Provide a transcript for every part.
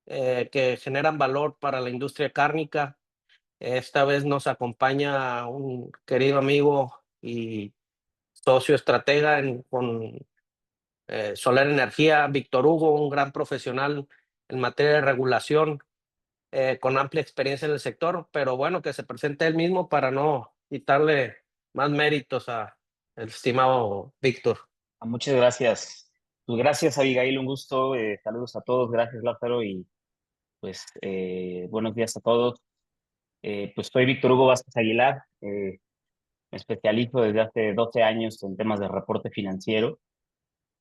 que generan valor para la industria cárnica. Esta vez nos acompaña un querido amigo y socio estratega con Solar Energía, Víctor Hugo, un gran profesional en materia de regulación, con amplia experiencia en el sector, pero bueno, que se presente él mismo para no quitarle más méritos a el estimado Víctor. Muchas gracias. Pues gracias, Abigail, un gusto. Saludos a todos, gracias, Lázaro, y pues buenos días a todos. Pues soy Víctor Hugo Vázquez Aguilar, me especializo desde hace 12 años en temas de reporte financiero.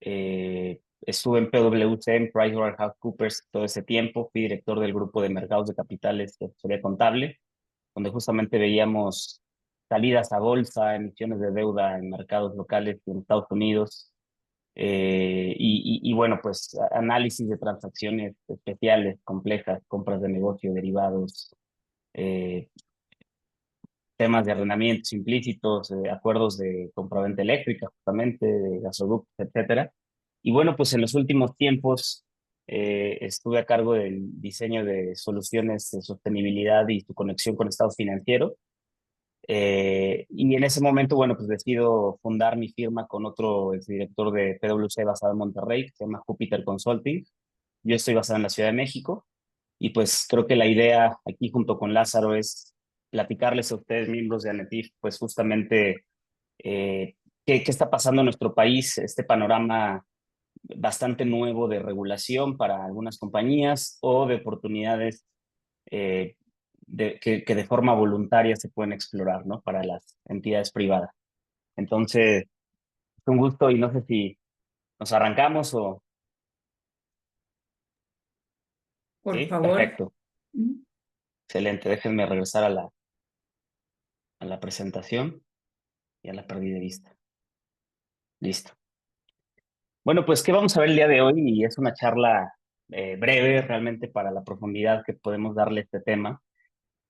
Estuve en PwC, en PricewaterhouseCoopers todo ese tiempo, fui director del grupo de mercados de capitales de asesoría contable, donde justamente veíamos salidas a bolsa, emisiones de deuda en mercados locales y en Estados Unidos. Bueno, pues análisis de transacciones especiales, complejas, compras de negocio, derivados, eh, temas de arrendamientos implícitos, acuerdos de compraventa eléctrica, justamente, de gasoductos, etcétera. Y bueno, pues en los últimos tiempos estuve a cargo del diseño de soluciones de sostenibilidad y su conexión con estados financieros. Y en ese momento, bueno, pues decido fundar mi firma con otro exdirector de PwC basado en Monterrey, que se llama Jupiter Consulting. Yo estoy basado en la Ciudad de México y pues creo que la idea aquí junto con Lázaro es platicarles a ustedes, miembros de ANETIF, pues justamente qué está pasando en nuestro país, este panorama bastante nuevo de regulación para algunas compañías o de oportunidades eh, que de forma voluntaria se pueden explorar, ¿no? Para las entidades privadas. Entonces, es un gusto y no sé si nos arrancamos o... Por Sí, favor. perfecto. Mm. Excelente. Déjenme regresar a la presentación. Ya la perdí de vista. Listo. Bueno, pues, ¿qué vamos a ver el día de hoy? Y es una charla breve realmente para la profundidad que podemos darle a este tema,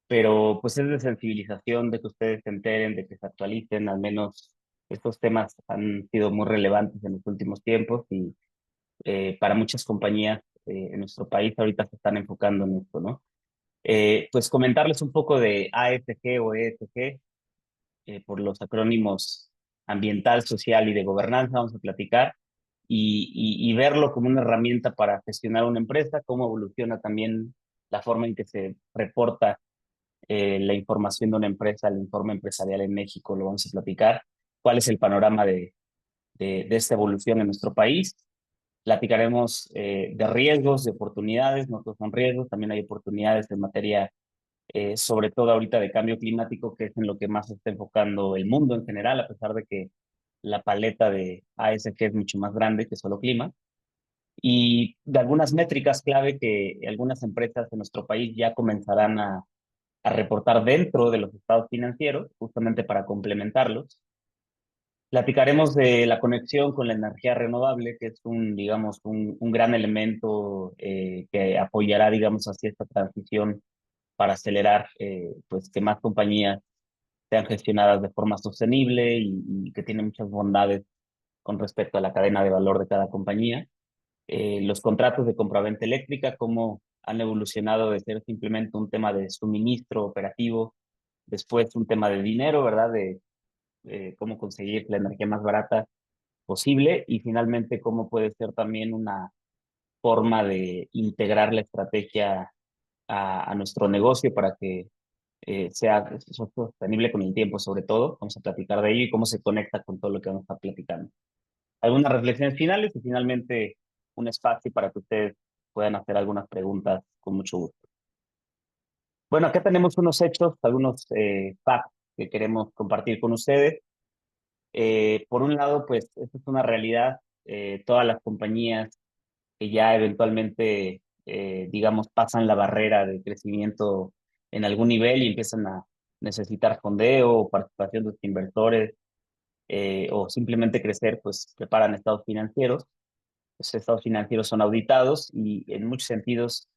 pero pues es de sensibilización, de que ustedes se enteren, de que se actualicen, al menos estos temas han sido muy relevantes en los últimos tiempos y para muchas compañías en nuestro país ahorita se están enfocando en esto, ¿no? Pues comentarles un poco de ASG o ESG, por los acrónimos ambiental, social y de gobernanza, vamos a platicar, y verlo como una herramienta para gestionar una empresa, cómo evoluciona también la forma en que se reporta la información de una empresa, el informe empresarial en México, lo vamos a platicar, cuál es el panorama de esta evolución en nuestro país. Platicaremos de riesgos, de oportunidades, no todos son riesgos, también hay oportunidades en materia, sobre todo ahorita de cambio climático, que es en lo que más se está enfocando el mundo en general, a pesar de que la paleta de ASG es mucho más grande que solo clima, y de algunas métricas clave que algunas empresas en nuestro país ya comenzarán a reportar dentro de los estados financieros, justamente para complementarlos. Platicaremos de la conexión con la energía renovable, que es digamos, un gran elemento que apoyará, digamos, hacia esta transición para acelerar, pues, que más compañías sean gestionadas de forma sostenible y que tiene muchas bondades con respecto a la cadena de valor de cada compañía. Los contratos de compraventa eléctrica, cómo han evolucionado de ser simplemente un tema de suministro operativo, después un tema de dinero, ¿verdad? De cómo conseguir la energía más barata posible y finalmente cómo puede ser también una forma de integrar la estrategia a nuestro negocio para que sea sostenible con el tiempo, sobre todo. Vamos a platicar de ello y cómo se conecta con todo lo que vamos a estar platicando. Algunas reflexiones finales y finalmente un espacio para que ustedes puedan hacer algunas preguntas con mucho gusto. Bueno, acá tenemos unos hechos, algunos facts que queremos compartir con ustedes. Por un lado, pues, esta es una realidad. Todas las compañías que ya eventualmente, digamos, pasan la barrera de crecimiento en algún nivel y empiezan a necesitar fondeo o participación de los inversores o simplemente crecer, pues preparan estados financieros. Los estados financieros son auditados y en muchos sentidos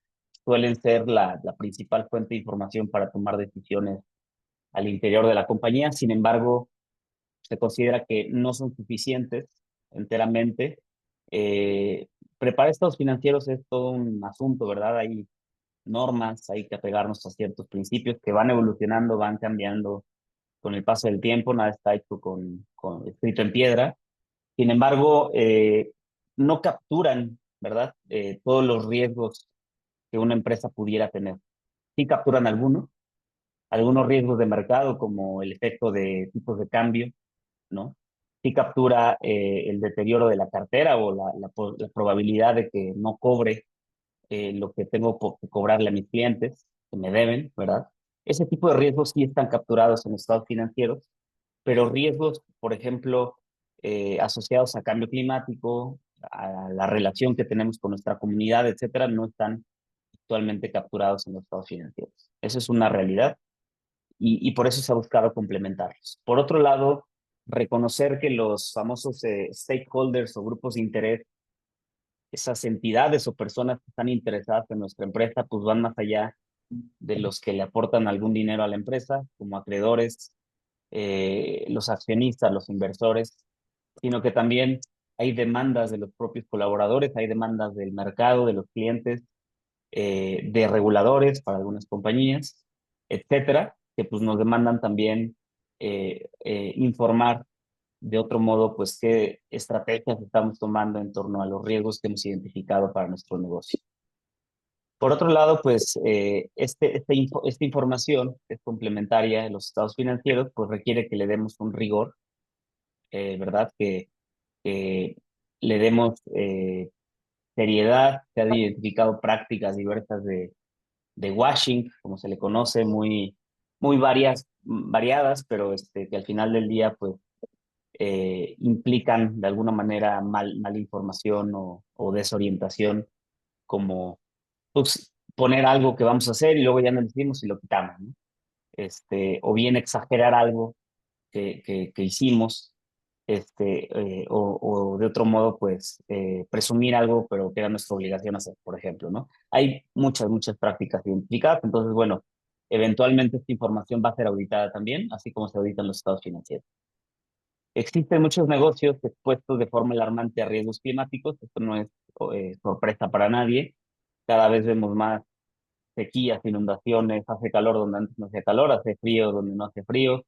suelen ser la principal fuente de información para tomar decisiones al interior de la compañía. Sin embargo, se considera que no son suficientes enteramente. preparar estados financieros es todo un asunto, ¿verdad? Hay normas, hay que apegarnos a ciertos principios que van evolucionando, van cambiando con el paso del tiempo, nada está hecho con escrito en piedra. Sin embargo, no capturan, ¿verdad? Todos los riesgos que una empresa pudiera tener. Sí capturan algunos riesgos de mercado, como el efecto de tipos de cambio, ¿no? Sí captura el deterioro de la cartera o la probabilidad de que no cobre lo que tengo que cobrarle a mis clientes, que me deben, ¿verdad? Ese tipo de riesgos sí están capturados en estados financieros, pero riesgos, por ejemplo, asociados a cambio climático, a la relación que tenemos con nuestra comunidad, etcétera, no están actualmente capturados en los estados financieros. Eso es una realidad y por eso se ha buscado complementarlos. Por otro lado, reconocer que los famosos stakeholders o grupos de interés, esas entidades o personas que están interesadas en nuestra empresa, pues van más allá de los que le aportan algún dinero a la empresa, como acreedores, los accionistas, los inversores, sino que también hay demandas de los propios colaboradores, hay demandas del mercado, de los clientes, de reguladores para algunas compañías, etcétera, que pues nos demandan también informar de otro modo, pues qué estrategias estamos tomando en torno a los riesgos que hemos identificado para nuestro negocio. Por otro lado, pues esta información es complementaria de los estados financieros, pues requiere que le demos un rigor, ¿verdad? Que le demos seriedad. Se han identificado prácticas diversas de washing, como se le conoce, muy variadas, pero que al final del día, pues, implican de alguna manera mala información o desorientación, como pues, poner algo que vamos a hacer y luego ya no decimos y lo quitamos, ¿no? O bien exagerar algo que hicimos, o de otro modo, pues, presumir algo, pero que era nuestra obligación hacer, por ejemplo, ¿no? Hay muchas prácticas identificadas, entonces, bueno, eventualmente esta información va a ser auditada también, así como se auditan los estados financieros. Existen muchos negocios expuestos de forma alarmante a riesgos climáticos, esto no es sorpresa para nadie, cada vez vemos más sequías, inundaciones, hace calor donde antes no hacía calor, hace frío donde no hace frío.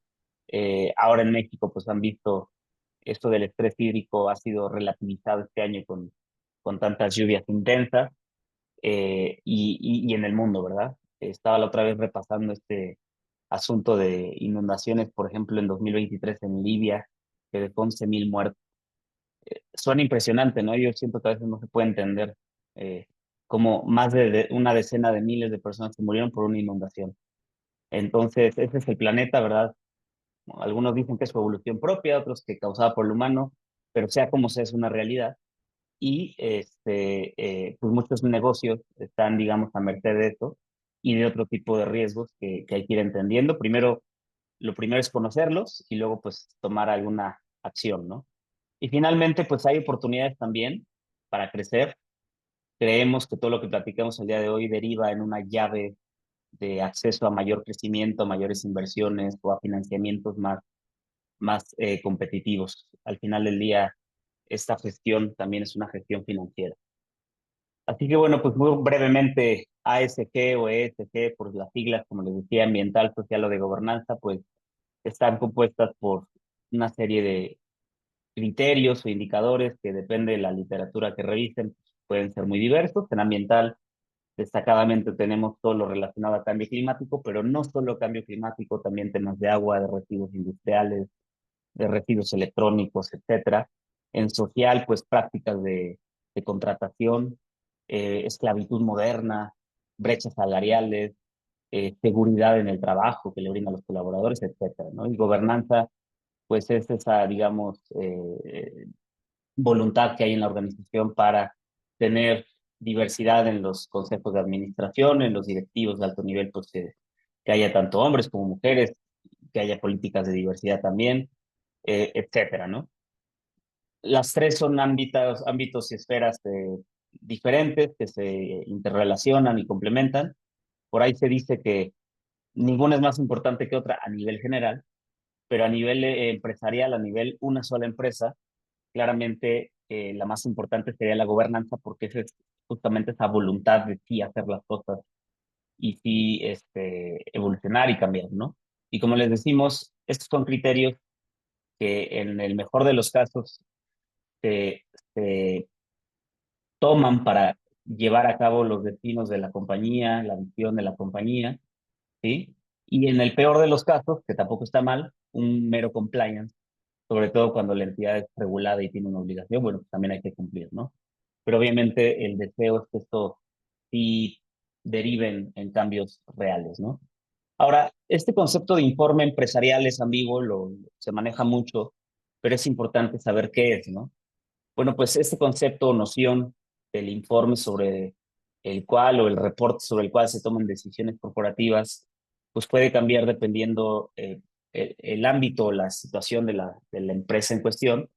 Ahora en México pues han visto esto del estrés hídrico ha sido relativizado este año con tantas lluvias intensas, y en el mundo, ¿verdad? Estaba la otra vez repasando este asunto de inundaciones, por ejemplo, en 2023 en Libia, que dejó 11,000 muertos. Suena impresionante, ¿no? Yo siento que a veces no se puede entender cómo más de una decena de miles de personas se murieron por una inundación. Entonces, ese es el planeta, ¿verdad? Algunos dicen que es su evolución propia, otros que causada por el humano, pero sea como sea, es una realidad. Y pues muchos negocios están, digamos, a merced de eso y de otro tipo de riesgos que hay que ir entendiendo. Lo primero es conocerlos y luego, pues, tomar alguna acción, ¿no? Y finalmente, pues hay oportunidades también para crecer. Creemos que todo lo que platicamos el día de hoy deriva en una llave de acceso a mayor crecimiento, a mayores inversiones o a financiamientos más competitivos. Al final del día, esta gestión también es una gestión financiera. Así que bueno, pues muy brevemente, ASG o ESG, por las siglas, como les decía, ambiental, social o de gobernanza, pues están compuestas por una serie de criterios o indicadores que depende de la literatura que revisen, pueden ser muy diversos. En ambiental, destacadamente tenemos todo lo relacionado a cambio climático, pero no solo cambio climático, también temas de agua, de residuos industriales, de residuos electrónicos, etcétera. En social, pues prácticas de contratación, esclavitud moderna, brechas salariales, seguridad en el trabajo que le brindan los colaboradores, etcétera, ¿no? Y gobernanza, pues es esa, digamos, voluntad que hay en la organización para tener diversidad en los consejos de administración, en los directivos de alto nivel, pues que haya tanto hombres como mujeres, que haya políticas de diversidad también, etcétera, ¿no? Las tres son ámbitos y esferas diferentes que se interrelacionan y complementan. Por ahí se dice que ninguna es más importante que otra a nivel general, pero a nivel empresarial, a nivel una sola empresa, claramente la más importante sería la gobernanza, porque esa es justamente esa voluntad de sí hacer las cosas y sí evolucionar y cambiar, ¿no? Y como les decimos, estos son criterios que en el mejor de los casos se, se toman para llevar a cabo los destinos de la compañía, la visión de la compañía, ¿sí? Y en el peor de los casos, que tampoco está mal, un mero compliance, sobre todo cuando la entidad es regulada y tiene una obligación, bueno, pues también hay que cumplir, ¿no? Pero obviamente el deseo es que esto sí deriven en cambios reales, ¿no? Ahora, este concepto de informe empresarial es ambiguo, se maneja mucho, pero es importante saber qué es, ¿no? Bueno, pues este concepto o noción del informe sobre el cual o el reporte sobre el cual se toman decisiones corporativas, pues puede cambiar dependiendo el ámbito o la situación de la empresa en cuestión.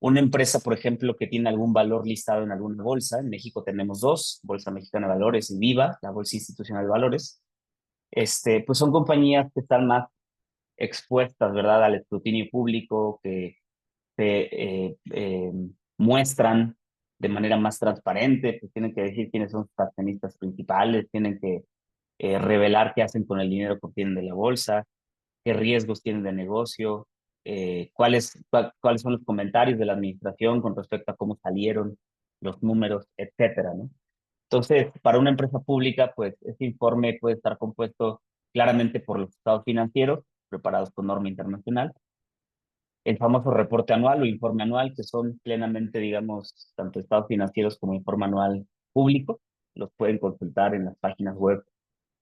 Una empresa, por ejemplo, que tiene algún valor listado en alguna bolsa, en México tenemos dos, Bolsa Mexicana de Valores y Viva, la Bolsa Institucional de Valores, pues son compañías que están más expuestas, ¿verdad?, al escrutinio público, que se muestran de manera más transparente, pues tienen que decir quiénes son sus accionistas principales, tienen que revelar qué hacen con el dinero que obtienen de la bolsa, qué riesgos tienen de negocio, cuáles son los comentarios de la administración con respecto a cómo salieron los números, etcétera, ¿no? Entonces, para una empresa pública, pues ese informe puede estar compuesto claramente por los estados financieros preparados con norma internacional, el famoso reporte anual o informe anual, que son plenamente, digamos, tanto estados financieros como informe anual público. Los pueden consultar en las páginas web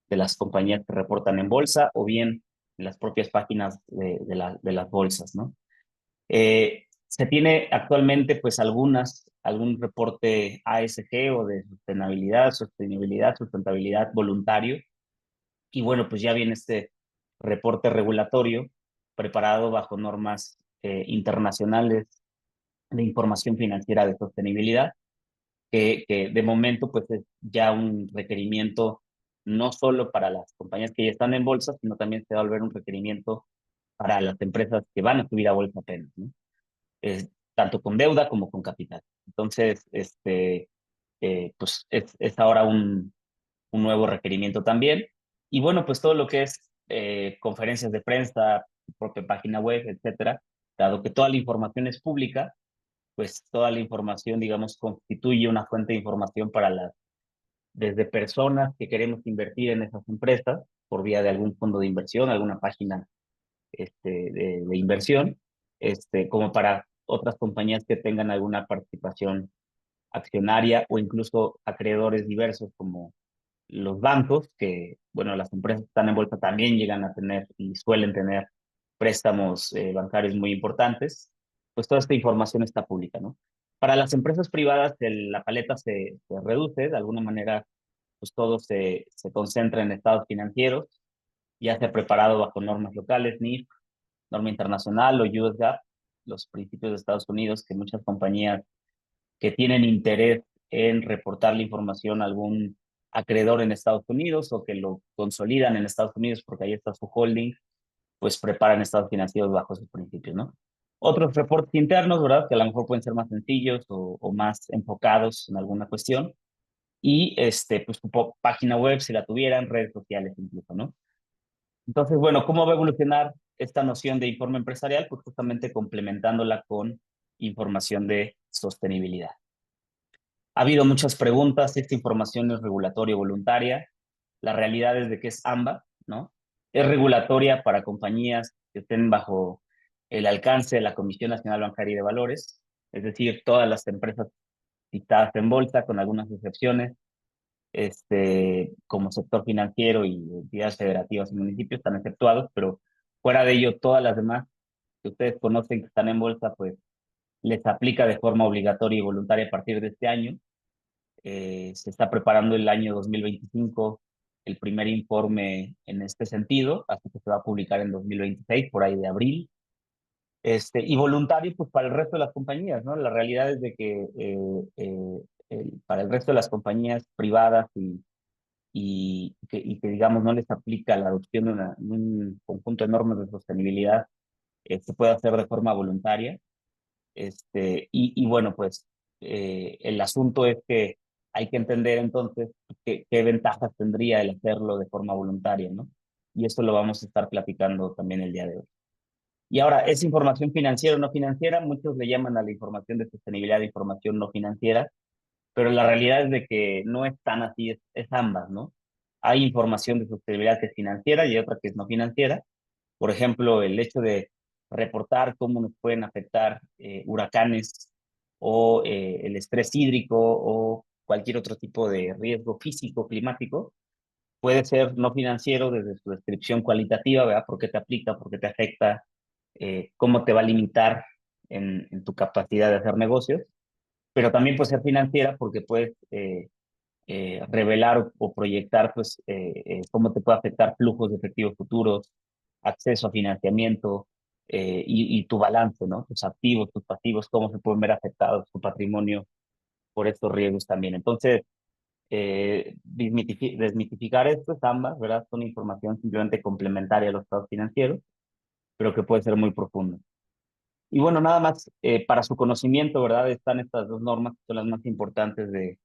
de las compañías que reportan en bolsa o bien en las propias páginas de las bolsas, ¿no? Se tiene actualmente, pues, algún reporte ASG o de sostenibilidad, sustentabilidad voluntario. Y bueno, pues ya viene este reporte regulatorio preparado bajo normas internacionales de información financiera de sostenibilidad, que de momento pues es ya un requerimiento no solo para las compañías que ya están en bolsa, sino también se va a volver un requerimiento para las empresas que van a subir a bolsa apenas, ¿no? Tanto con deuda como con capital. Entonces, pues es ahora un nuevo requerimiento también. Y bueno, pues todo lo que es conferencias de prensa, propia página web, etcétera, dado que toda la información es pública, pues toda la información, digamos, constituye una fuente de información para desde personas que queremos invertir en esas empresas por vía de algún fondo de inversión, alguna página de inversión, como para otras compañías que tengan alguna participación accionaria o incluso acreedores diversos como los bancos, que, bueno, las empresas que están en bolsa también llegan a tener y suelen tener préstamos bancarios muy importantes, pues toda esta información está pública, ¿no? Para las empresas privadas, la paleta se reduce, de alguna manera, pues todo se concentra en estados financieros, ya sea preparado bajo normas locales, NIF, norma internacional o US GAAP, los principios de Estados Unidos, que muchas compañías que tienen interés en reportar la información a algún acreedor en Estados Unidos o que lo consolidan en Estados Unidos porque ahí está su holding, pues preparan estados financieros bajo sus principios, ¿no? Otros reportes internos, ¿verdad? Que a lo mejor pueden ser más sencillos o más enfocados en alguna cuestión. Y pues su página web, si la tuvieran, redes sociales incluso, ¿no? Entonces, bueno, ¿cómo va a evolucionar esta noción de informe empresarial? Pues justamente complementándola con información de sostenibilidad. Ha habido muchas preguntas, esta información es regulatoria o voluntaria. La realidad es de que es ambas, ¿no? Es regulatoria para compañías que estén bajo el alcance de la Comisión Nacional Bancaria y de Valores, es decir, todas las empresas listadas en bolsa, con algunas excepciones, como sector financiero y entidades federativas y municipios están exceptuados, pero fuera de ello, todas las demás que ustedes conocen que están en bolsa, pues les aplica de forma obligatoria y voluntaria a partir de este año. Se está preparando el año 2025 el primer informe en este sentido, así que se va a publicar en 2026, por ahí de abril. Y voluntario, pues para el resto de las compañías, ¿no? La realidad es de que para el resto de las compañías privadas y que, digamos, no les aplica la adopción de un conjunto de normas de sostenibilidad, se puede hacer de forma voluntaria. Y bueno, pues el asunto es que hay que entender entonces qué ventajas tendría el hacerlo de forma voluntaria, ¿no? Y esto lo vamos a estar platicando también el día de hoy. Y ahora, ¿es información financiera o no financiera? Muchos le llaman a la información de sostenibilidad de información no financiera, pero la realidad es de que no es tan así, es ambas, ¿no? Hay información de sostenibilidad que es financiera y otra que es no financiera. Por ejemplo, el hecho de reportar cómo nos pueden afectar huracanes o el estrés hídrico o cualquier otro tipo de riesgo físico climático puede ser no financiero desde su descripción cualitativa, ¿verdad? ¿Por qué te aplica? ¿Por qué te afecta? ¿Cómo te va a limitar en tu capacidad de hacer negocios? Pero también puede ser financiera porque puedes revelar o proyectar pues, cómo te puede afectar flujos de efectivos futuros, acceso a financiamiento y tu balance, ¿no? Tus activos, tus pasivos, cómo se pueden ver afectados tu patrimonio por estos riesgos también. Entonces, desmitificar esto es ambas, ¿verdad? Son información simplemente complementaria a los estados financieros, pero que puede ser muy profunda. Y bueno, nada más para su conocimiento, ¿verdad? Están estas dos normas que son las más importantes de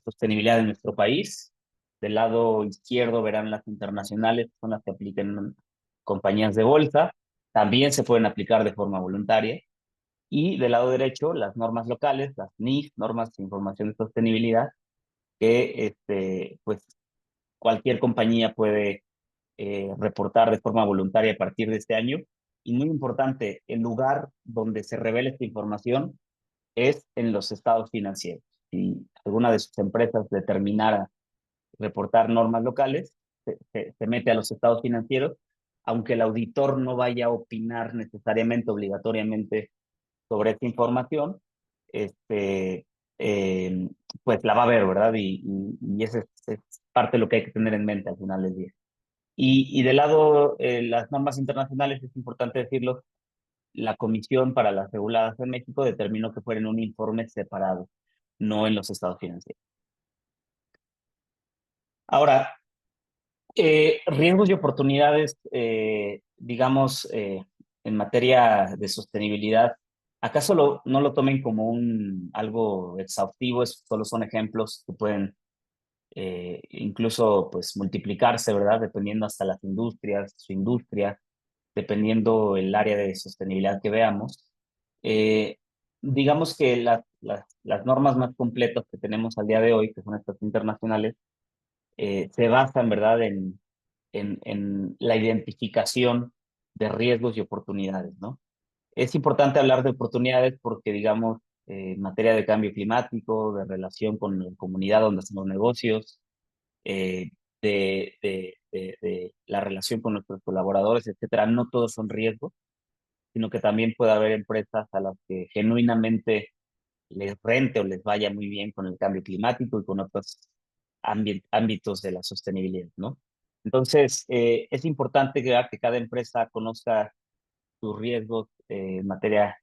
sostenibilidad de nuestro país. Del lado izquierdo verán las internacionales, que son las que aplican en compañías de bolsa. También se pueden aplicar de forma voluntaria. Y del lado derecho, las normas locales, las NIF, normas de información de sostenibilidad, que pues cualquier compañía puede reportar de forma voluntaria a partir de este año. Y muy importante, el lugar donde se revela esta información es en los estados financieros. Si alguna de sus empresas determinara reportar normas locales, se mete a los estados financieros, aunque el auditor no vaya a opinar necesariamente, obligatoriamente sobre esta información, este, eh, pues la va a ver, ¿verdad? Y esa es parte de lo que hay que tener en mente al final del día. Y del lado, las normas internacionales, es importante decirlo, la Comisión para las Reguladas en México determinó que fuera en un informe separado, no en los estados financieros. Ahora, riesgos y oportunidades, digamos, en materia de sostenibilidad, ¿acaso no lo tomen como algo exhaustivo? Solo son ejemplos que pueden incluso pues, multiplicarse, ¿verdad? Dependiendo hasta las industrias, su industria, dependiendo el área de sostenibilidad que veamos. Eh, digamos que las normas más completas que tenemos al día de hoy, que son estas internacionales, se basan, ¿verdad?, en la identificación de riesgos y oportunidades, ¿no? Es importante hablar de oportunidades porque, digamos, en materia de cambio climático, de relación con la comunidad donde hacemos negocios, eh, de la relación con nuestros colaboradores, etcétera, no todos son riesgos, sino que también puede haber empresas a las que genuinamente les rente o les vaya muy bien con el cambio climático y con otros ámbitos de la sostenibilidad, ¿no? Entonces, es importante que cada empresa conozca sus riesgos en materia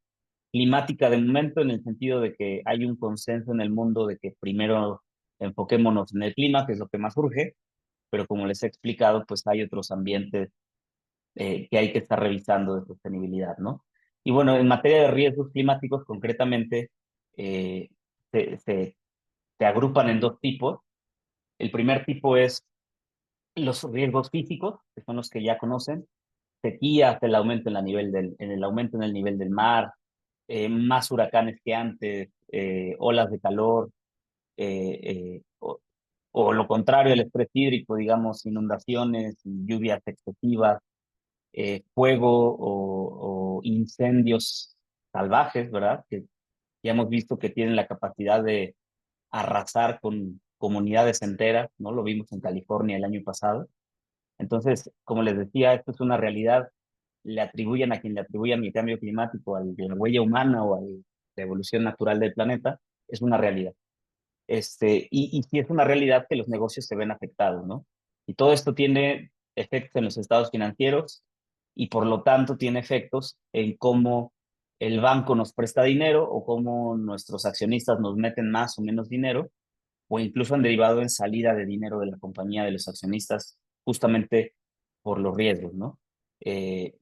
climática de momento, en el sentido de que hay un consenso en el mundo de que primero enfoquémonos en el clima, que es lo que más urge, pero como les he explicado, pues hay otros ambientes que hay que estar revisando de sostenibilidad, ¿no? Y bueno, en materia de riesgos climáticos, concretamente, eh, se, se, se agrupan en dos tipos. El primer tipo es los riesgos físicos, que son los que ya conocen, sequías, en el aumento en el nivel del mar, más huracanes que antes, olas de calor, eh, o lo contrario, el estrés hídrico, digamos, inundaciones, lluvias excesivas, fuego o incendios salvajes, ¿verdad? Que ya hemos visto que tienen la capacidad de arrasar con comunidades enteras, ¿no? Lo vimos en California el año pasado. Entonces, como les decía, esto es una realidad. Le atribuyen a quien le atribuyan el cambio climático, a la huella humana o a la evolución natural del planeta, es una realidad. Y sí es una realidad que los negocios se ven afectados, ¿no? Y todo esto tiene efectos en los estados financieros y por lo tanto tiene efectos en cómo el banco nos presta dinero o cómo nuestros accionistas nos meten más o menos dinero o incluso han derivado en salida de dinero de la compañía de los accionistas justamente por los riesgos, ¿no?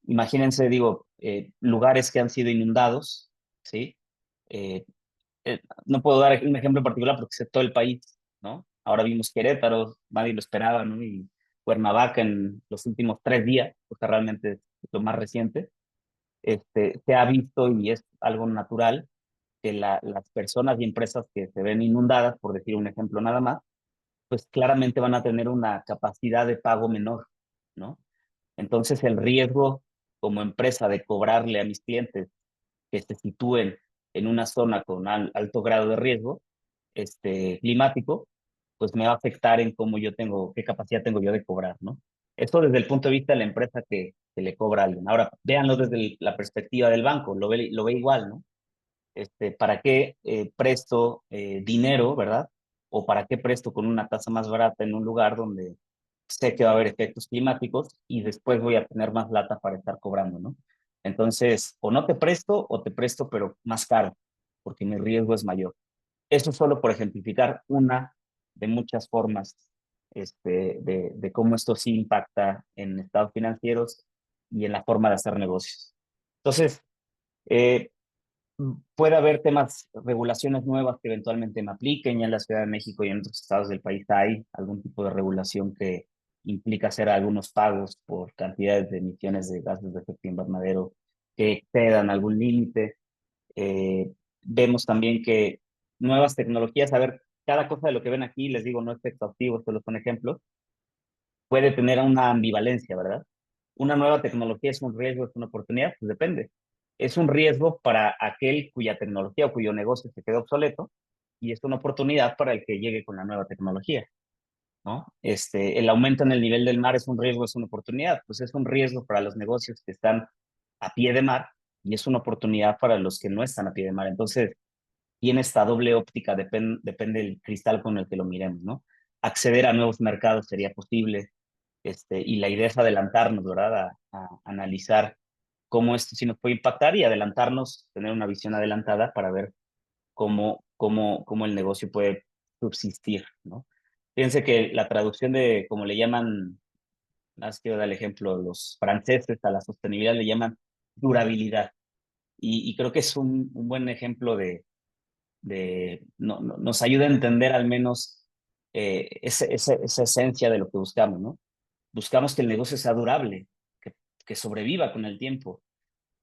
Imagínense, digo, lugares que han sido inundados, ¿sí? Eh, no puedo dar un ejemplo en particular porque sé todo el país, ¿no? Ahora vimos Querétaro, nadie lo esperaba, ¿no? Y Cuernavaca en los últimos 3 días, porque realmente es lo más reciente, se ha visto y es algo natural que las personas y empresas que se ven inundadas, por decir un ejemplo nada más, pues claramente van a tener una capacidad de pago menor, ¿no? Entonces el riesgo como empresa de cobrarle a mis clientes que se sitúen en una zona con alto grado de riesgo climático, pues me va a afectar en cómo yo tengo, qué capacidad tengo yo de cobrar, ¿no? Esto desde el punto de vista de la empresa que le cobra a alguien. Ahora, véanlo desde la perspectiva del banco, lo ve igual, ¿no? ¿Para qué presto dinero, verdad? O para qué presto con una tasa más barata en un lugar donde sé que va a haber efectos climáticos y después voy a tener más lata para estar cobrando, ¿no? Entonces, o no te presto o te presto, pero más caro, porque mi riesgo es mayor. Eso solo por ejemplificar una de muchas formas de cómo esto sí impacta en estados financieros y en la forma de hacer negocios. Entonces, eh, puede haber temas, regulaciones nuevas que eventualmente me apliquen. Ya en la Ciudad de México y en otros estados del país hay algún tipo de regulación que implica hacer algunos pagos por cantidades de emisiones de gases de efecto invernadero que excedan algún límite. Eh, Vemos también que nuevas tecnologías, a ver, cada cosa de lo que ven aquí, les digo, no es exhaustivo, solo son ejemplos, puede tener una ambivalencia, ¿verdad? Una nueva tecnología es un riesgo, es una oportunidad, pues depende. Es un riesgo para aquel cuya tecnología o cuyo negocio se quedó obsoleto y es una oportunidad para el que llegue con la nueva tecnología, ¿no? El aumento en el nivel del mar es un riesgo, es una oportunidad, pues es un riesgo para los negocios que están a pie de mar y es una oportunidad para los que no están a pie de mar. Entonces, tiene esta doble óptica, depende del cristal con el que lo miremos, ¿no? Acceder a nuevos mercados sería posible, y la idea es adelantarnos, ¿verdad? A analizar cómo esto sí nos puede impactar y adelantarnos, tener una visión adelantada para ver cómo el negocio puede subsistir, ¿no? Fíjense que la traducción de, como le llaman, más quiero dar el ejemplo, los franceses a la sostenibilidad le llaman durabilidad. Y creo que es un buen ejemplo nos ayuda a entender al menos esa esencia de lo que buscamos, ¿no? Buscamos que el negocio sea durable, que sobreviva con el tiempo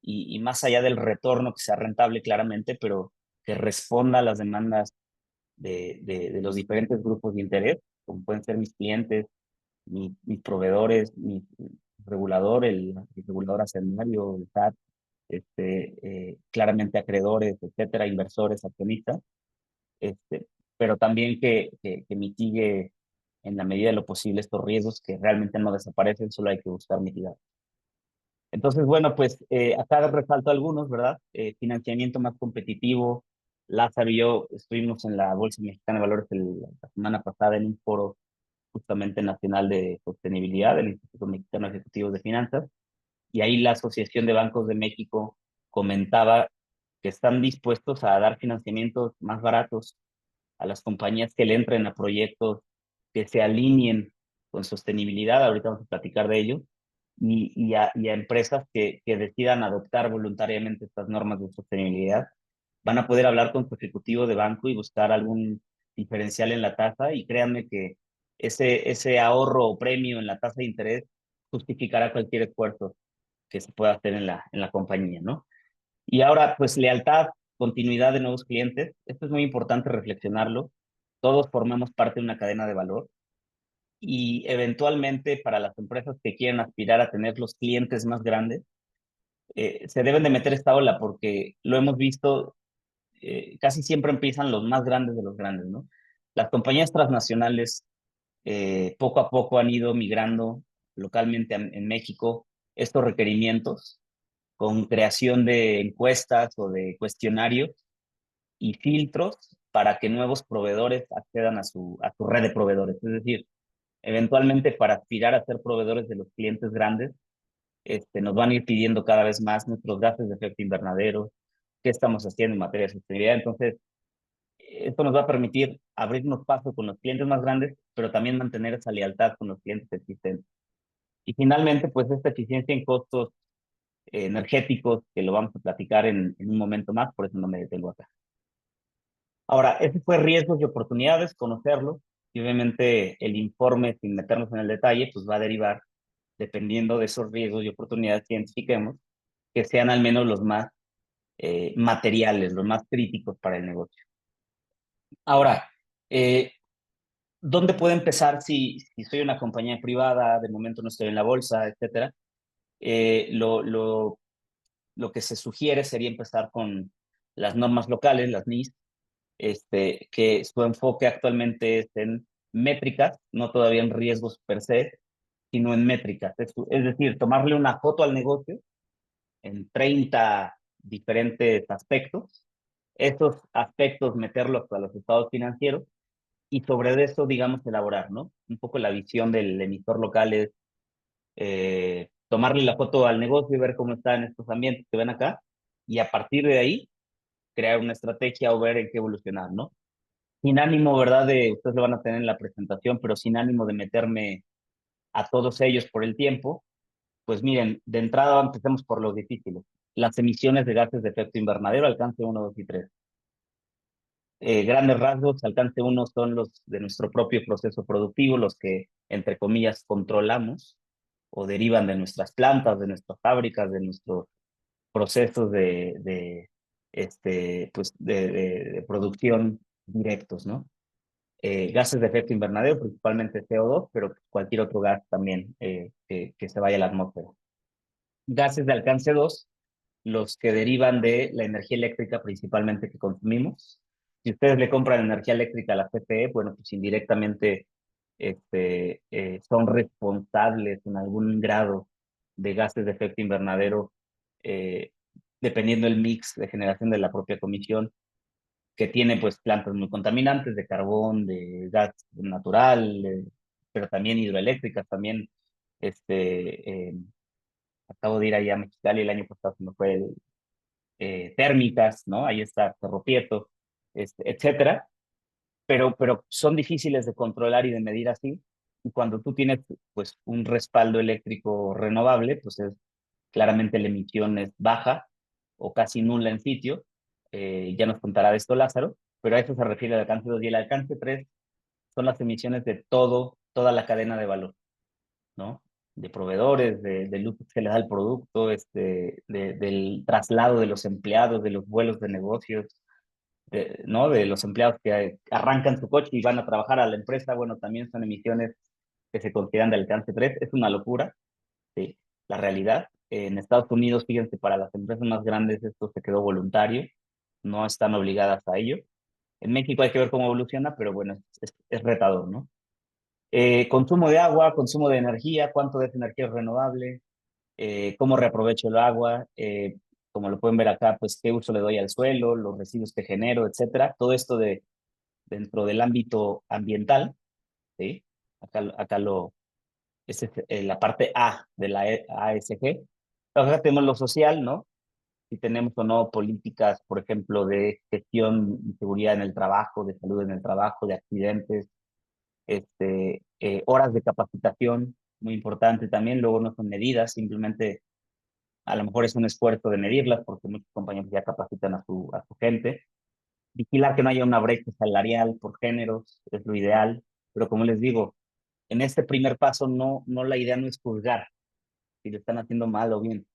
y más allá del retorno que sea rentable claramente, pero que responda a las demandas de los diferentes grupos de interés, como pueden ser mis clientes, mis proveedores, mi regulador, el regulador hacendario, el SAT, claramente acreedores, etcétera, inversores, accionistas, este, pero también que mitigue en la medida de lo posible estos riesgos que realmente no desaparecen, solo hay que buscar mitigar. Entonces, bueno, pues acá resalto algunos, ¿verdad? Financiamiento más competitivo. Lázaro y yo estuvimos en la Bolsa Mexicana de Valores la semana pasada en un foro justamente nacional de sostenibilidad del Instituto Mexicano de Ejecutivos de Finanzas, y ahí la Asociación de Bancos de México comentaba que están dispuestos a dar financiamientos más baratos a las compañías que le entren a proyectos que se alineen con sostenibilidad, ahorita vamos a platicar de ello, y a empresas que decidan adoptar voluntariamente estas normas de sostenibilidad, van a poder hablar con su ejecutivo de banco y buscar algún diferencial en la tasa, y créanme que ese ahorro o premio en la tasa de interés justificará cualquier esfuerzo que se pueda hacer en la compañía, ¿no? Y ahora, pues lealtad, continuidad de nuevos clientes. Esto es muy importante reflexionarlo. Todos formamos parte de una cadena de valor y eventualmente para las empresas que quieren aspirar a tener los clientes más grandes, se deben de meter esta ola porque lo hemos visto, casi siempre empiezan los más grandes de los grandes, ¿no? Las compañías transnacionales poco a poco han ido migrando localmente en México estos requerimientos con creación de encuestas o de cuestionarios y filtros para que nuevos proveedores accedan a su red de proveedores. Es decir, eventualmente para aspirar a ser proveedores de los clientes grandes, nos van a ir pidiendo cada vez más nuestros gases de efecto invernadero, qué estamos haciendo en materia de sostenibilidad. Entonces, esto nos va a permitir abrirnos paso con los clientes más grandes, pero también mantener esa lealtad con los clientes existentes. Y finalmente, pues esta eficiencia en costos energéticos, que lo vamos a platicar en un momento más, por eso no me detengo acá. Ahora, ese fue riesgos y oportunidades, conocerlo, y obviamente el informe, sin meternos en el detalle, pues va a derivar, dependiendo de esos riesgos y oportunidades que identifiquemos, que sean al menos los más materiales, los más críticos para el negocio. Ahora, eh, ¿dónde puedo empezar si soy una compañía privada, de momento no estoy en la bolsa, etcétera? Eh, lo, lo, lo que se sugiere sería empezar con las normas locales, las NIS, que su enfoque actualmente es en métricas, no todavía en riesgos per se, sino en métricas. Es decir, tomarle una foto al negocio en 30 diferentes aspectos, esos aspectos meterlos a los estados financieros y sobre eso, digamos, elaborar, ¿no? Un poco la visión del emisor local es tomarle la foto al negocio y ver cómo está en estos ambientes que ven acá y a partir de ahí crear una estrategia o ver en qué evolucionar, ¿no? Sin ánimo, ¿verdad? Ustedes lo van a tener en la presentación, pero sin ánimo de meterme a todos ellos por el tiempo, pues miren, de entrada empecemos por los difíciles. Las emisiones de gases de efecto invernadero, alcance uno, 2 y 3. Grandes rasgos, alcance uno son los de nuestro propio proceso productivo, los que, entre comillas, controlamos o derivan de nuestras plantas, de nuestras fábricas, de nuestros procesos de producción directos, ¿no? Gases de efecto invernadero, principalmente CO2, pero cualquier otro gas también que se vaya a la atmósfera. Gases de alcance 2, los que derivan de la energía eléctrica principalmente que consumimos. Si ustedes le compran energía eléctrica a la CFE, bueno, pues indirectamente son responsables en algún grado de gases de efecto invernadero, eh, dependiendo del mix de generación de la propia comisión, que tiene pues plantas muy contaminantes de carbón, de gas natural, pero también hidroeléctricas, también acabo de ir allá a Mexicali el año pasado, me fue térmicas, ¿no? Ahí está Cerro Prieto, etcétera, pero son difíciles de controlar y de medir así. Y cuando tú tienes, pues, un respaldo eléctrico renovable, pues es claramente la emisión es baja o casi nula en sitio. Ya nos contará de esto Lázaro, pero a eso se refiere el alcance 2 y el alcance 3 son las emisiones de toda la cadena de valor, ¿no? De proveedores, del uso que se le da al producto, del traslado de los empleados, de los vuelos de negocios, ¿no? De los empleados que arrancan su coche y van a trabajar a la empresa, bueno, también son emisiones que se consideran de alcance 3. Es una locura, ¿sí? La realidad. En Estados Unidos, fíjense, para las empresas más grandes esto se quedó voluntario, no están obligadas a ello. En México hay que ver cómo evoluciona, pero bueno, es retador, ¿no? Consumo de agua, consumo de energía, cuánto de esa energía es renovable, cómo reaprovecho el agua, como lo pueden ver acá, pues qué uso le doy al suelo, los residuos que genero, etcétera. Todo esto dentro del ámbito ambiental, ¿sí? Esa es la parte A de la ASG. Acá tenemos lo social, ¿no? Si tenemos o no políticas, por ejemplo, de gestión y seguridad en el trabajo, de salud en el trabajo, de accidentes, horas de capacitación, muy importante también. Luego no son medidas, simplemente a lo mejor es un esfuerzo de medirlas porque muchos compañeros ya capacitan a su gente. Vigilar que no haya una brecha salarial por géneros es lo ideal, pero como les digo, en este primer paso no la idea no es juzgar si lo están haciendo mal o bien.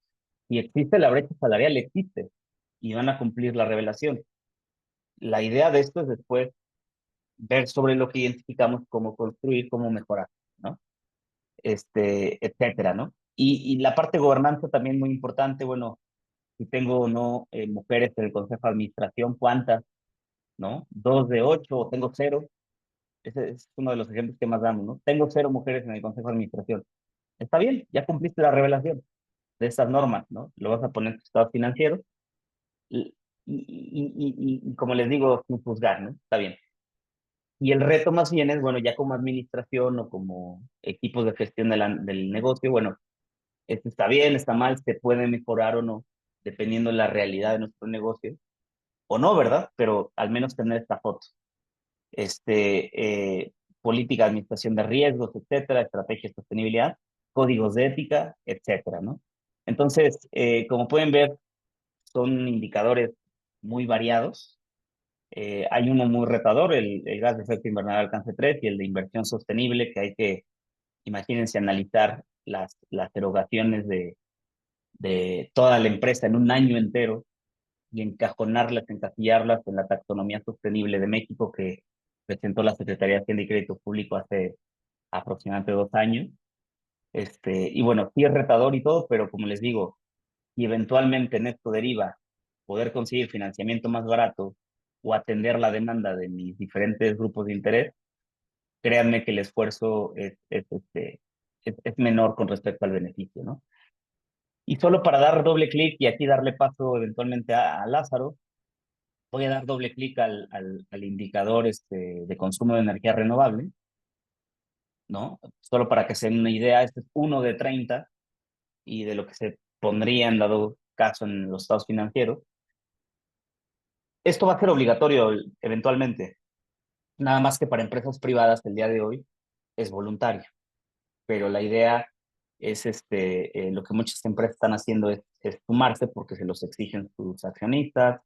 Si existe la brecha salarial, existe y van a cumplir la revelación. La idea de esto es después ver sobre lo que identificamos, cómo construir, cómo mejorar, ¿no? Etcétera, ¿no? Y la parte de gobernanza también muy importante, bueno, si tengo o no mujeres en el consejo de administración, ¿cuántas? ¿No? Dos de ocho o tengo cero. Ese es uno de los ejemplos que más damos, ¿no? Tengo cero mujeres en el consejo de administración. Está bien, ya cumpliste la revelación de estas normas, ¿no? Lo vas a poner en tu estado financiero y como les digo, sin juzgar, ¿no? Está bien. Y el reto más bien es, bueno, ya como administración o como equipos de gestión del negocio, bueno, esto está bien, está mal, se puede mejorar o no, dependiendo de la realidad de nuestro negocio, o no, ¿verdad? Pero al menos tener esta foto. Política de administración de riesgos, etcétera, estrategia de sostenibilidad, códigos de ética, etcétera, ¿no? Entonces, como pueden ver, son indicadores muy variados. Hay uno muy retador, el gas de efecto invernadero alcance 3 y el de inversión sostenible, que hay que, imagínense, analizar las erogaciones de toda la empresa en un año entero y encajonarlas, encasillarlas en la taxonomía sostenible de México que presentó la Secretaría de Hacienda y Crédito Público hace aproximadamente 2 años. Y bueno, sí es retador y todo, pero como les digo, y eventualmente en esto deriva poder conseguir financiamiento más barato o atender la demanda de mis diferentes grupos de interés, créanme que el esfuerzo es menor con respecto al beneficio, ¿no? Y solo para dar doble clic y aquí darle paso eventualmente a Lázaro, voy a dar doble clic al indicador de consumo de energía renovable, ¿no? Solo para que se den una idea, este es uno de 30 y de lo que se pondría en dado caso en los estados financieros. Esto va a ser obligatorio eventualmente, nada más que para empresas privadas el día de hoy es voluntario, pero la idea es lo que muchas empresas están haciendo es sumarse porque se los exigen sus accionistas,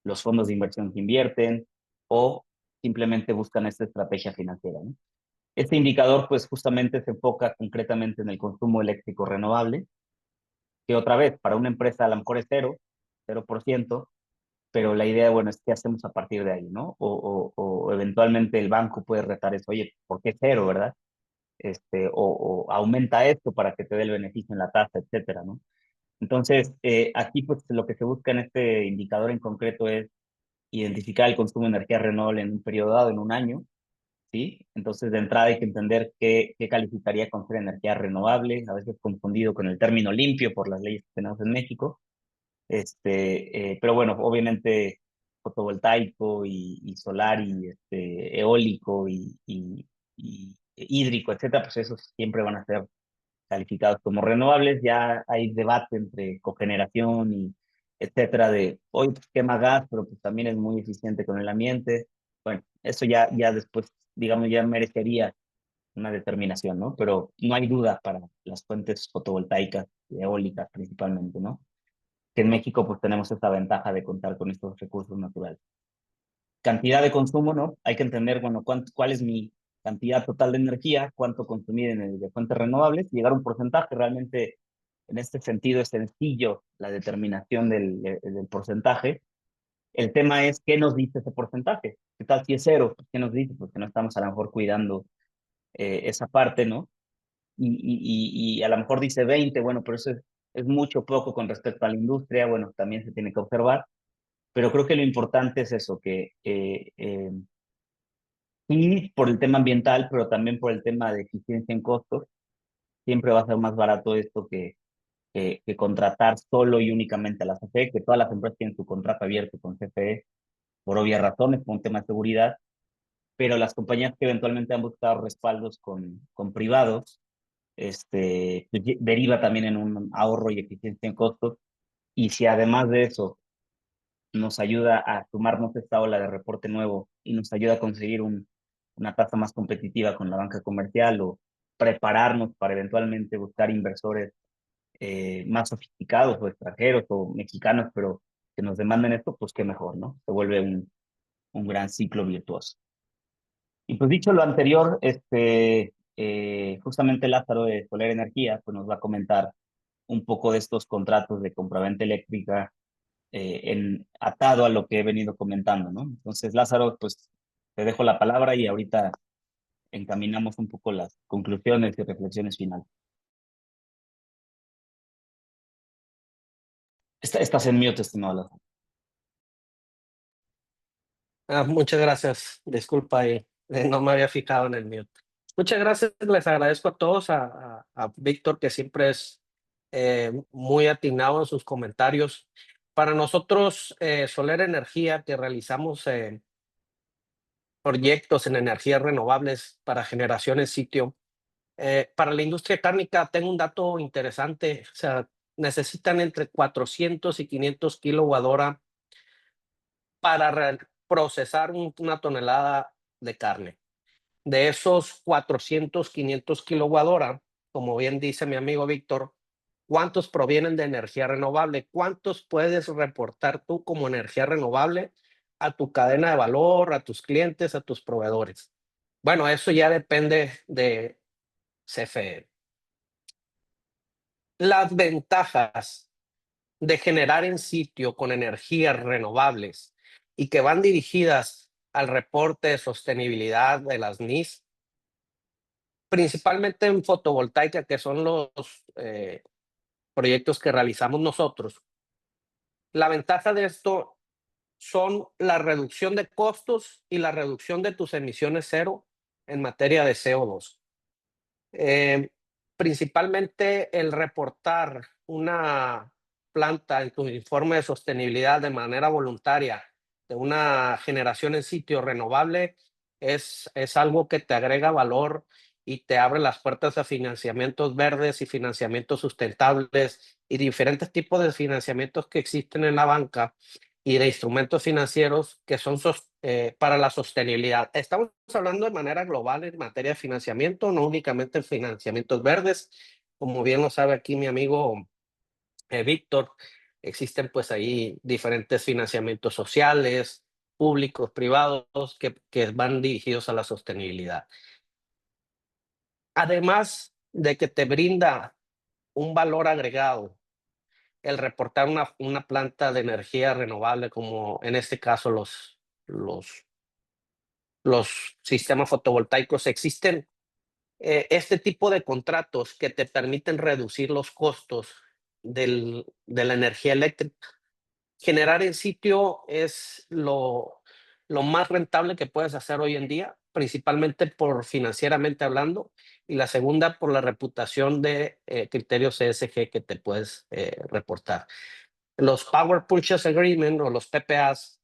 los fondos de inversión que invierten o simplemente buscan esta estrategia financiera, ¿no? Este indicador pues justamente se enfoca concretamente en el consumo eléctrico renovable, que otra vez para una empresa a lo mejor es 0%, pero la idea, bueno, es qué hacemos a partir de ahí, ¿no? O eventualmente el banco puede retar eso, oye, ¿por qué cero, verdad? O aumenta esto para que te dé el beneficio en la tasa, etcétera, ¿no? Entonces, aquí pues lo que se busca en este indicador en concreto es identificar el consumo de energía renovable en un periodo dado, en un año, ¿sí? Entonces, de entrada hay que entender qué calificaría con ser energía renovable, a veces confundido con el término limpio por las leyes que tenemos en México. Pero bueno, obviamente fotovoltaico y solar y eólico y hídrico, etcétera, pues esos siempre van a ser calificados como renovables. Ya hay debate entre cogeneración y etcétera de, hoy pues, quema gas, pero pues también es muy eficiente con el ambiente. Bueno, eso ya después, digamos, ya merecería una determinación, ¿no? Pero no hay duda para las fuentes fotovoltaicas y eólicas principalmente, ¿no? Que en México pues tenemos esta ventaja de contar con estos recursos naturales. Cantidad de consumo, ¿no? Hay que entender, bueno, cuál es mi cantidad total de energía, cuánto consumir de fuentes renovables, y llegar a un porcentaje. Realmente, en este sentido, es sencillo la determinación del porcentaje. El tema es, ¿qué nos dice ese porcentaje? ¿Qué tal si es cero? ¿Qué nos dice? Porque no estamos a lo mejor cuidando esa parte, ¿no? Y a lo mejor dice 20, bueno, pero eso es mucho poco con respecto a la industria, bueno, también se tiene que observar, pero creo que lo importante es eso, que sí por el tema ambiental, pero también por el tema de eficiencia en costos, siempre va a ser más barato esto que contratar solo y únicamente a la CFE, que todas las empresas tienen su contrato abierto con CFE por obvias razones, por un tema de seguridad, pero las compañías que eventualmente han buscado respaldos con privados, pues, deriva también en un ahorro y eficiencia en costos. Y si además de eso nos ayuda a sumarnos esta ola de reporte nuevo y nos ayuda a conseguir una tasa más competitiva con la banca comercial o prepararnos para eventualmente buscar inversores más sofisticados o extranjeros o mexicanos, pero que nos demanden esto, pues qué mejor, ¿no? Se vuelve un gran ciclo virtuoso. Y pues dicho lo anterior, justamente Lázaro de Soler Energía, pues nos va a comentar un poco de estos contratos de compraventa eléctrica atado a lo que he venido comentando, ¿no? Entonces, Lázaro, pues te dejo la palabra y ahorita encaminamos un poco las conclusiones y reflexiones finales. Estás en mute, estimado Lázaro. Muchas gracias. Disculpa, no me había fijado en el mute. Muchas gracias. Les agradezco a todos, a Víctor, que siempre es muy atinado en sus comentarios. Para nosotros, Soler Energía, que realizamos proyectos en energías renovables para generación en sitio, para la industria cárnica, tengo un dato interesante. O sea, necesitan entre 400 y 500 kilowatt-hora para procesar una tonelada de carne. De esos 400, 500 kilowatt-hora, como bien dice mi amigo Víctor, ¿Cuántos provienen de energía renovable? ¿Cuántos puedes reportar tú como energía renovable a tu cadena de valor, a tus clientes, a tus proveedores? Bueno, eso ya depende de CFE. Las ventajas de generar en sitio con energías renovables y que van dirigidas al reporte de sostenibilidad de las NIS, principalmente en fotovoltaica, que son los proyectos que realizamos nosotros. La ventaja de esto son la reducción de costos y la reducción de tus emisiones cero en materia de CO2. Eh, Principalmente el reportar una planta en tu informe de sostenibilidad de manera voluntaria de una generación en sitio renovable es algo que te agrega valor y te abre las puertas a financiamientos verdes y financiamientos sustentables y diferentes tipos de financiamientos que existen en la banca y de instrumentos financieros que son para la sostenibilidad. Estamos hablando de manera global en materia de financiamiento, no únicamente en financiamientos verdes, como bien lo sabe aquí mi amigo Víctor, existen pues ahí diferentes financiamientos sociales, públicos, privados, que van dirigidos a la sostenibilidad. Además de que te brinda un valor agregado el reportar una planta de energía renovable, como en este caso los, los sistemas fotovoltaicos, existen este tipo de contratos que te permiten reducir los costos de la energía eléctrica. Generar en sitio es lo más rentable que puedes hacer hoy en día, principalmente por financieramente hablando, y la segunda por la reputación de criterios ESG que te puedes reportar. Los Power Purchase Agreement o los PPAs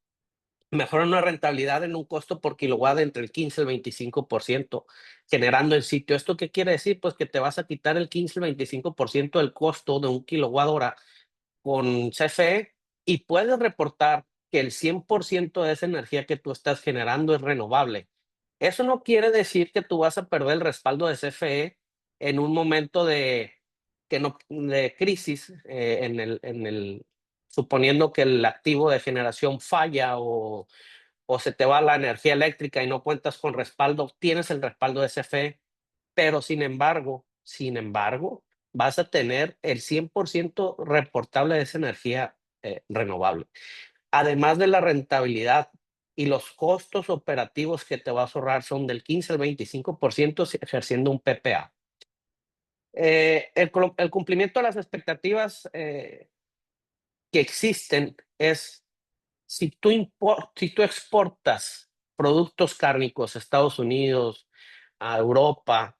mejoran una rentabilidad en un costo por kilowatt entre el 15 y el 25%, generando en sitio. ¿Esto qué quiere decir? Pues que te vas a quitar el 15 y el 25% del costo de un kilowatt hora con CFE y puedes reportar que el 100% de esa energía que tú estás generando es renovable. Eso no quiere decir que tú vas a perder el respaldo de CFE en un momento de crisis, suponiendo que el activo de generación falla o se te va la energía eléctrica y no cuentas con respaldo, tienes el respaldo de CFE, pero sin embargo, vas a tener el 100% reportable de esa energía renovable. Además de la rentabilidad y los costos operativos que te vas a ahorrar son del 15 al 25% ejerciendo un PPA. El cumplimiento de las expectativas que existen es si tú exportas productos cárnicos a Estados Unidos, a Europa,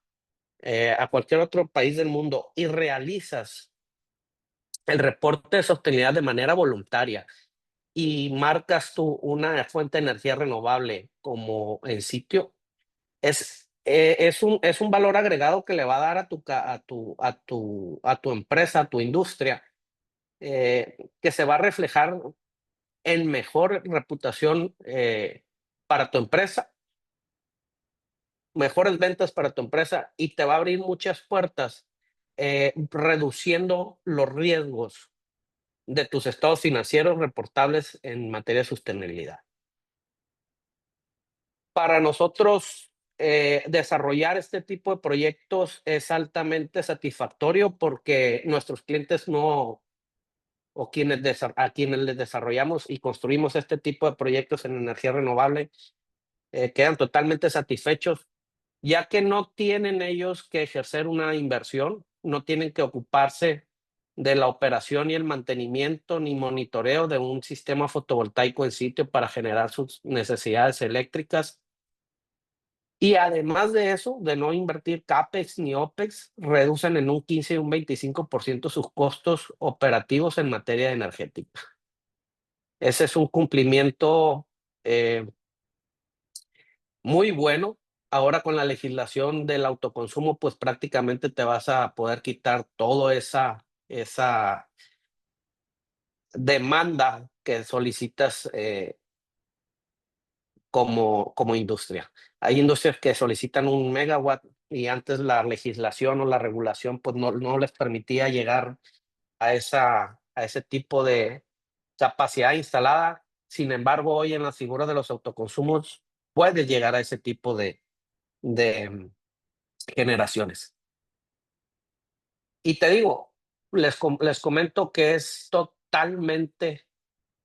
a cualquier otro país del mundo y realizas el reporte de sostenibilidad de manera voluntaria y marcas tú una fuente de energía renovable como en sitio, es un valor agregado que le va a dar a tu empresa, a tu industria, que se va a reflejar en mejor reputación para tu empresa, mejores ventas para tu empresa y te va a abrir muchas puertas, reduciendo los riesgos de tus estados financieros reportables en materia de sostenibilidad. Para nosotros, desarrollar este tipo de proyectos es altamente satisfactorio porque nuestros clientes no, o a quienes les desarrollamos y construimos este tipo de proyectos en energía renovable, quedan totalmente satisfechos, ya que no tienen ellos que ejercer una inversión, no tienen que ocuparse de la operación y el mantenimiento ni monitoreo de un sistema fotovoltaico en sitio para generar sus necesidades eléctricas. Y además de eso, de no invertir CAPEX ni OPEX, reducen en un 15 y un 25% sus costos operativos en materia energética. Ese es un cumplimiento eh, muy bueno. Ahora con la legislación del autoconsumo, pues prácticamente te vas a poder quitar toda esa demanda que solicitas como industria. Hay industrias que solicitan 1 megawatt y antes la legislación o la regulación pues no les permitía llegar a ese tipo de capacidad instalada. Sin embargo, hoy en las figuras de los autoconsumos puedes llegar a ese tipo de generaciones. Y te digo, les comento que es totalmente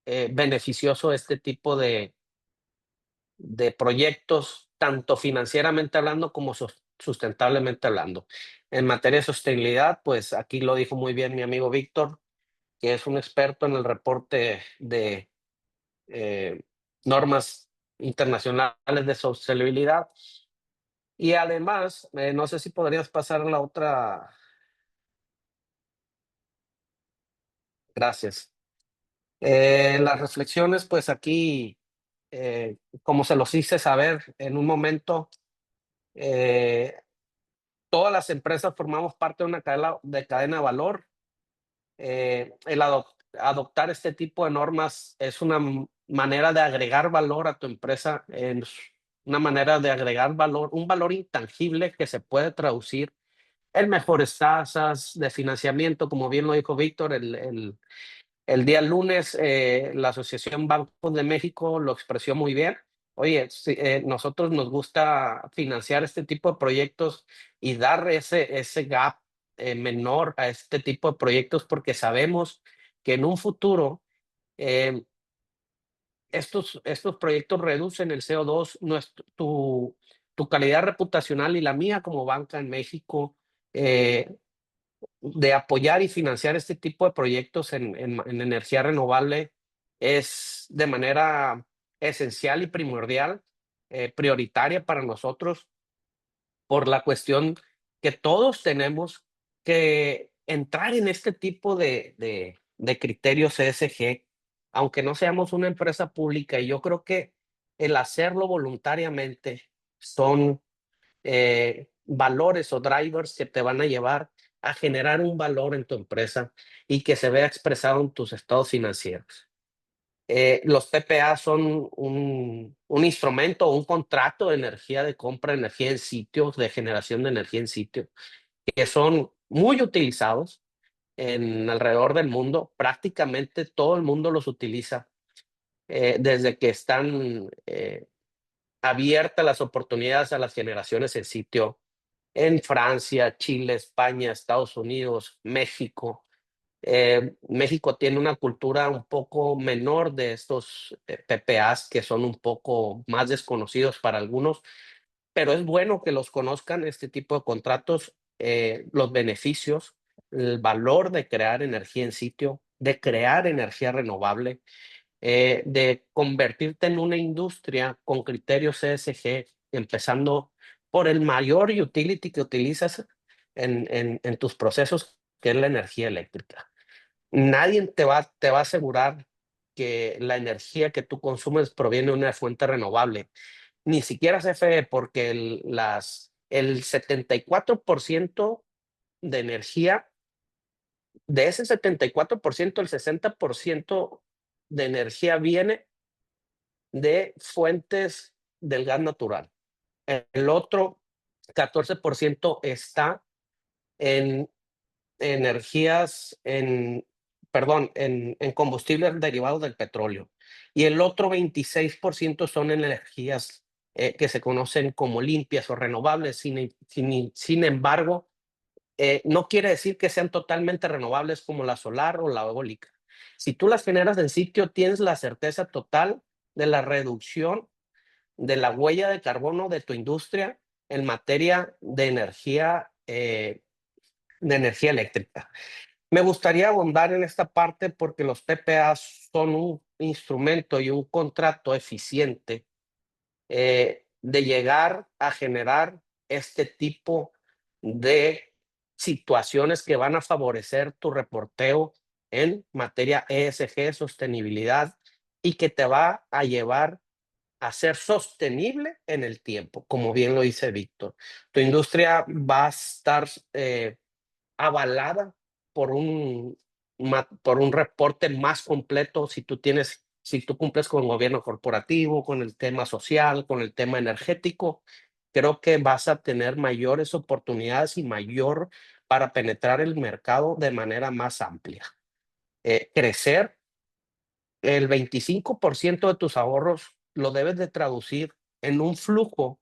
beneficioso este tipo de proyectos, tanto financieramente hablando como sustentablemente hablando. En materia de sostenibilidad, pues aquí lo dijo muy bien mi amigo Víctor, que es un experto en el reporte de eh, normas internacionales de sostenibilidad. Y además, no sé si podrías pasar a la otra. Gracias. Las reflexiones, pues aquí, como se los hice saber en un momento, eh, todas las empresas formamos parte de una cadena de valor. El adoptar este tipo de normas es una manera de agregar valor a tu empresa, es una manera de agregar valor, un valor intangible que se puede traducir en mejores tasas de financiamiento, como bien lo dijo Víctor, el día lunes, la Asociación Bancos de México lo expresó muy bien. Oye, sí, nosotros nos gusta financiar este tipo de proyectos y dar ese gap menor a este tipo de proyectos porque sabemos que en un futuro eh, estos proyectos reducen el CO2, tu calidad reputacional y la mía como banca en México. De apoyar y financiar este tipo de proyectos en energía renovable es de manera esencial y primordial, prioritaria para nosotros, por la cuestión que todos tenemos que entrar en este tipo de criterios ESG, aunque no seamos una empresa pública. Y yo creo que el hacerlo voluntariamente son valores o drivers que te van a llevar a generar un valor en tu empresa y que se vea expresado en tus estados financieros. Los PPA son un instrumento o un contrato de energía, de compra de energía en sitios, de generación de energía en sitio, que son muy utilizados en alrededor del mundo. Prácticamente todo el mundo los utiliza desde que están abiertas las oportunidades a las generaciones en sitio en Francia, Chile, España, Estados Unidos, México. México tiene una cultura un poco menor de estos PPAs que son un poco más desconocidos para algunos, pero es bueno que los conozcan, este tipo de contratos, los beneficios, el valor de crear energía en sitio, de crear energía renovable, de convertirte en una industria con criterios ESG, empezando por el mayor utility que utilizas en tus procesos, que es la energía eléctrica. Nadie te va a asegurar que la energía que tú consumes proviene de una fuente renovable, ni siquiera CFE, porque el 74% de energía, de ese 74%, el 60% de energía viene de fuentes del gas natural. El otro 14% está en energías, en combustibles derivados del petróleo. Y el otro 26% son energías que se conocen como limpias o renovables. Sin embargo, no quiere decir que sean totalmente renovables como la solar o la eólica. Si tú las generas en sitio, tienes la certeza total de la reducción de la huella de carbono de tu industria en materia de energía eléctrica. Me gustaría abundar en esta parte porque los PPA son un instrumento y un contrato eficiente de llegar a generar este tipo de situaciones que van a favorecer tu reporteo en materia ESG, sostenibilidad, y que te va a llevar a ser sostenible en el tiempo, como bien lo dice Víctor. Tu industria va a estar avalada por por un reporte más completo si tú cumples con el gobierno corporativo, con el tema social, con el tema energético. creo que vas a tener mayores oportunidades y mayor para penetrar el mercado de manera más amplia. Crecer el 25% de tus ahorros lo debes de traducir en un flujo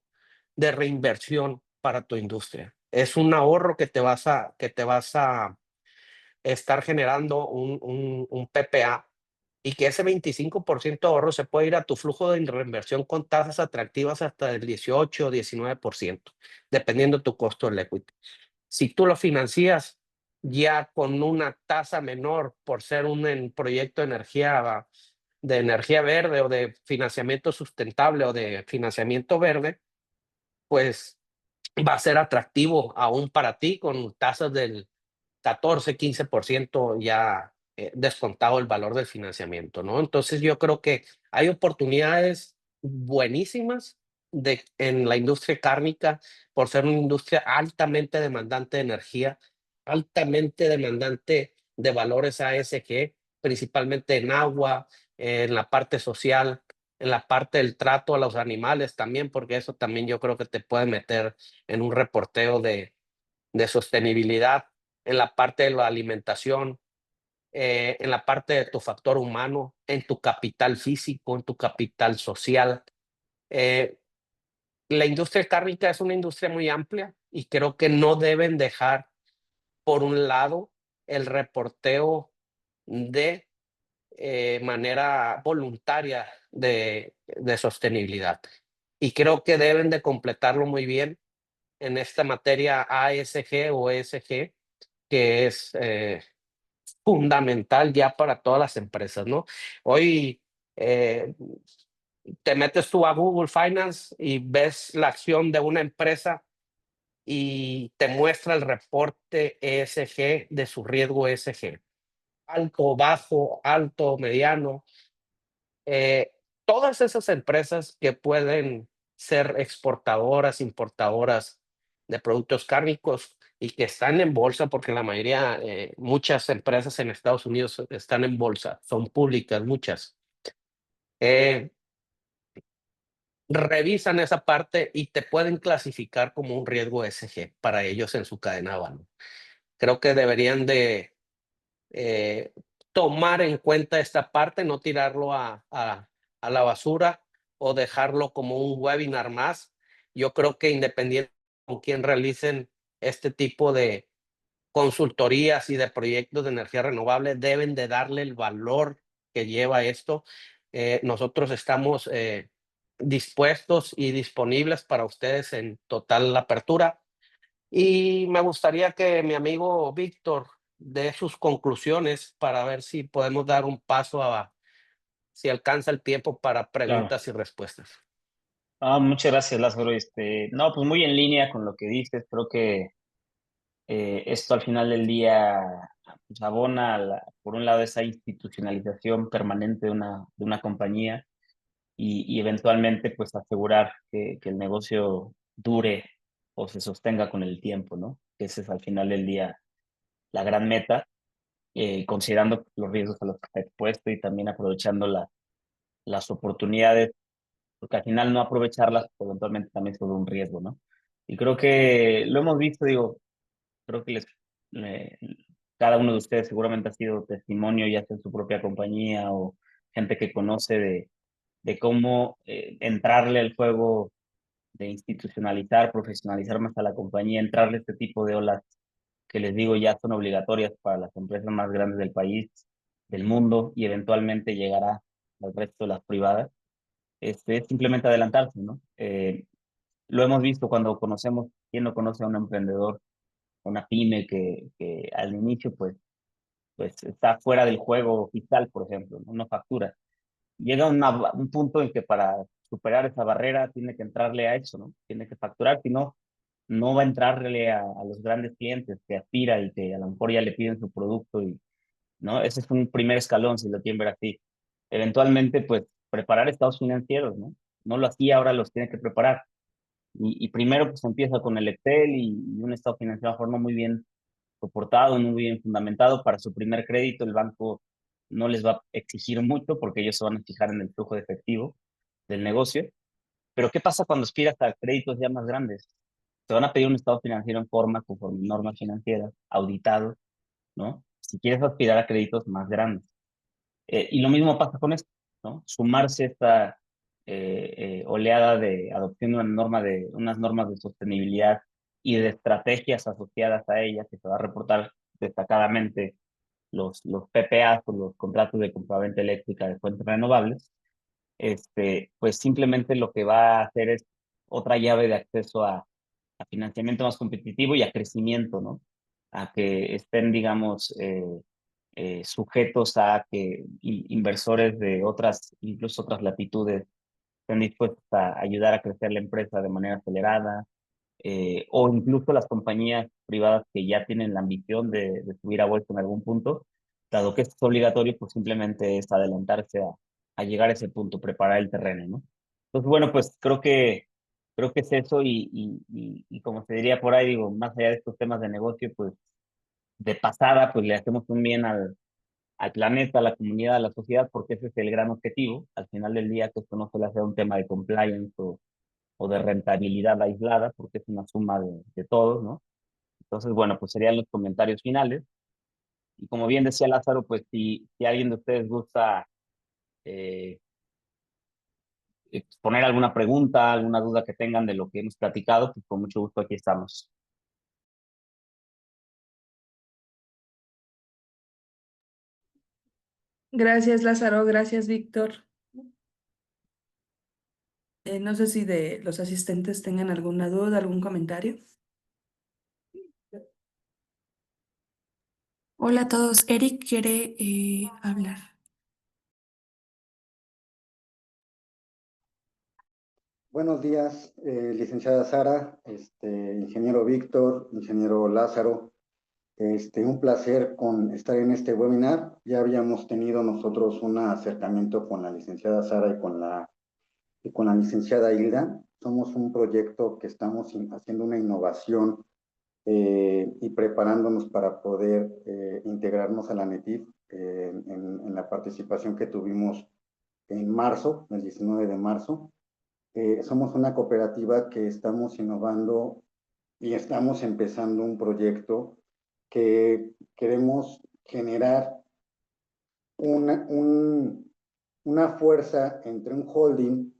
de reinversión para tu industria. Es un ahorro que te vas a estar generando un PPA y que ese 25% de ahorro se puede ir a tu flujo de reinversión con tasas atractivas hasta el 18 o 19%, dependiendo de tu costo del equity. Si tú lo financias ya con una tasa menor por ser un proyecto de energía verde o de financiamiento sustentable o de financiamiento verde, pues va a ser atractivo aún para ti con tasas del 14, 15% ya descontado el valor del financiamiento, ¿no? Entonces yo creo que hay oportunidades buenísimas en la industria cárnica por ser una industria altamente demandante de energía, altamente demandante de valores ASG, principalmente en agua, en la parte social, en la parte del trato a los animales también, porque eso también yo creo que te puede meter en un reporteo de sostenibilidad, en la parte de la alimentación, en la parte de tu factor humano, en tu capital físico, en tu capital social. Eh, la industria cárnica es una industria muy amplia y creo que no deben dejar, por un lado, el reporteo de manera voluntaria de sostenibilidad. Y creo que deben de completarlo muy bien en esta materia ASG o ESG, que es fundamental ya para todas las empresas, ¿no? Hoy eh, te metes tú a Google Finance y ves la acción de una empresa y te muestra el reporte ESG de su riesgo ESG, alto, bajo, alto, mediano. Eh, Todas esas empresas que pueden ser exportadoras, importadoras de productos cárnicos y que están en bolsa, porque la mayoría, muchas empresas en Estados Unidos están en bolsa, son públicas muchas. eh, Revisan esa parte y te pueden clasificar como un riesgo ESG para ellos en su cadena de valor. Creo que deberían de eh, tomar en cuenta esta parte, no tirarlo a la basura o dejarlo como un webinar más. Yo creo que independiente con quien realicen este tipo de consultorías y de proyectos de energía renovable, deben de darle el valor que lleva esto. Nosotros estamos dispuestos y disponibles para ustedes en total apertura. Y me gustaría que mi amigo Víctor dé sus conclusiones para ver si podemos dar un paso si alcanza el tiempo para Claro. preguntas y respuestas. Muchas gracias, Lázaro. No, pues muy en línea con lo que dices. Creo que esto al final del día pues, abona, por un lado, esa institucionalización permanente de una compañía y eventualmente pues asegurar que el negocio dure o se sostenga con el tiempo, ¿no? Que ese es al final del día la gran meta, considerando los riesgos a los que está expuesto y también aprovechando las oportunidades, porque al final no aprovecharlas pues, eventualmente también es un riesgo, ¿no? Y creo que lo hemos visto, digo, creo que le- cada uno de ustedes seguramente ha sido testimonio, ya sea en su propia compañía o gente que conoce de cómo entrarle al juego, de institucionalizar, profesionalizar más a la compañía, entrarle a este tipo de olas que les digo ya son obligatorias para las empresas más grandes del país, del mundo y eventualmente llegará al resto de las privadas. Es simplemente adelantarse, ¿no? Lo hemos visto cuando conocemos, ¿quién no conoce a un emprendedor, una pyme que al inicio pues está fuera del juego fiscal, por ejemplo, ¿no? No factura. Llega un punto en que para superar esa barrera tiene que entrarle a eso, ¿no? Tiene que facturar, si no, no va a entrarle a los grandes clientes que aspira y que a lo mejor ya le piden su producto y, ¿no? Ese es un primer escalón, si lo quieren ver así. Eventualmente, pues, preparar estados financieros, ¿no? No lo hacía, ahora los tiene que preparar. Y primero, pues, empieza con el Excel y un estado financiero a forma muy bien soportado, muy bien fundamentado. Para su primer crédito, el banco no les va a exigir mucho porque ellos se van a fijar en el flujo de efectivo del negocio, Pero ¿qué pasa cuando aspiras a créditos ya más grandes? Te van a pedir un estado financiero en forma, conforme normas financieras, auditado, ¿no? Si quieres aspirar a créditos más grandes. Y lo mismo pasa con esto, ¿no? Sumarse esta oleada de adopción de unas normas de sostenibilidad y de estrategias asociadas a ellas, que se va a reportar destacadamente los PPAs o los contratos de compraventa eléctrica de fuentes renovables, pues simplemente lo que va a hacer es otra llave de acceso a financiamiento más competitivo y a crecimiento, ¿no? A que estén, digamos, sujetos a que inversores de otras, incluso otras latitudes, estén dispuestos a ayudar a crecer la empresa de manera acelerada, o incluso las compañías privadas que ya tienen la ambición de subir a bolsa en algún punto, dado que esto es obligatorio, pues simplemente es adelantarse a llegar a ese punto, preparar el terreno, ¿no? Entonces, bueno, pues creo que es eso y como se diría por ahí, digo, más allá de estos temas de negocio, pues de pasada, pues le hacemos un bien al planeta, a la comunidad, a la sociedad, porque ese es el gran objetivo. Al final del día, que esto no solo sea un tema de compliance o de rentabilidad aislada, porque es una suma de todos, ¿no? Entonces, bueno, pues serían los comentarios finales. Y como bien decía Lázaro, pues si alguien de ustedes gusta eh, exponer alguna pregunta, alguna duda que tengan de lo que hemos platicado, pues con mucho gusto aquí estamos. Gracias, Lázaro. Gracias, Víctor. No sé si de los asistentes tengan alguna duda, algún comentario. Hola a todos, Eric quiere hablar. Buenos días, licenciada Sara, ingeniero Víctor, ingeniero Lázaro. Un placer con estar en este webinar. Ya habíamos tenido nosotros un acercamiento con la licenciada Sara y con la licenciada Hilda. Somos un proyecto que estamos haciendo una innovación y preparándonos para poder integrarnos a la NETIF en la participación que tuvimos en marzo, el 19 de marzo. Somos una cooperativa que estamos innovando y estamos empezando un proyecto que queremos generar una, una fuerza entre un holding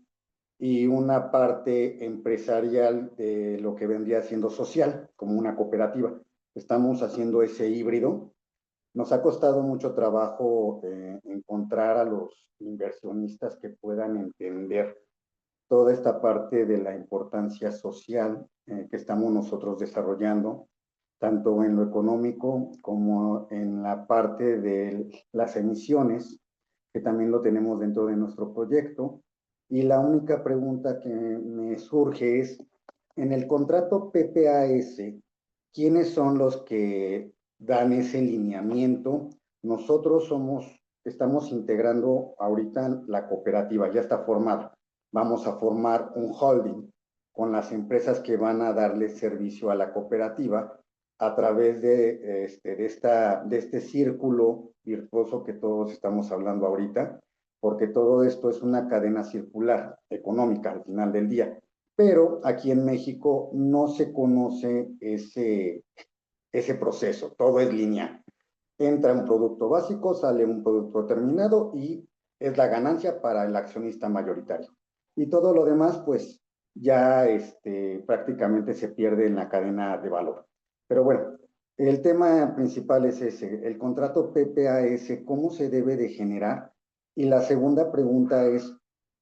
y una parte empresarial de lo que vendría siendo social, como una cooperativa. Estamos haciendo ese híbrido. Nos ha costado mucho trabajo encontrar a los inversionistas que puedan entender toda esta parte de la importancia social que estamos nosotros desarrollando, tanto en lo económico como en la parte de las emisiones, que también lo tenemos dentro de nuestro proyecto. Y la única pregunta que me surge es, en el contrato PPAS, ¿quiénes son los que dan ese lineamiento? Nosotros estamos integrando ahorita la cooperativa, ya está formada. Vamos a formar un holding con las empresas que van a darle servicio a la cooperativa a través de este círculo virtuoso que todos estamos hablando ahorita, porque todo esto es una cadena circular económica al final del día. Pero aquí en México no se conoce ese proceso, todo es lineal. Entra un producto básico, sale un producto terminado y es la ganancia para el accionista mayoritario. Y todo lo demás, pues ya prácticamente se pierde en la cadena de valor. Pero bueno, el tema principal es ese, el contrato PPAS, ¿cómo se debe de generar? Y la segunda pregunta es,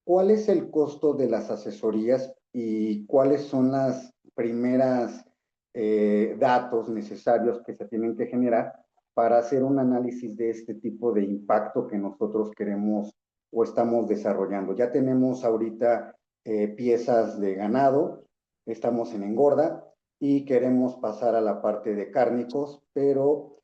¿cuál es el costo de las asesorías y cuáles son las primeras datos necesarios que se tienen que generar para hacer un análisis de este tipo de impacto que nosotros queremos o estamos desarrollando? Ya tenemos ahorita piezas de ganado, estamos en engorda y queremos pasar a la parte de cárnicos, pero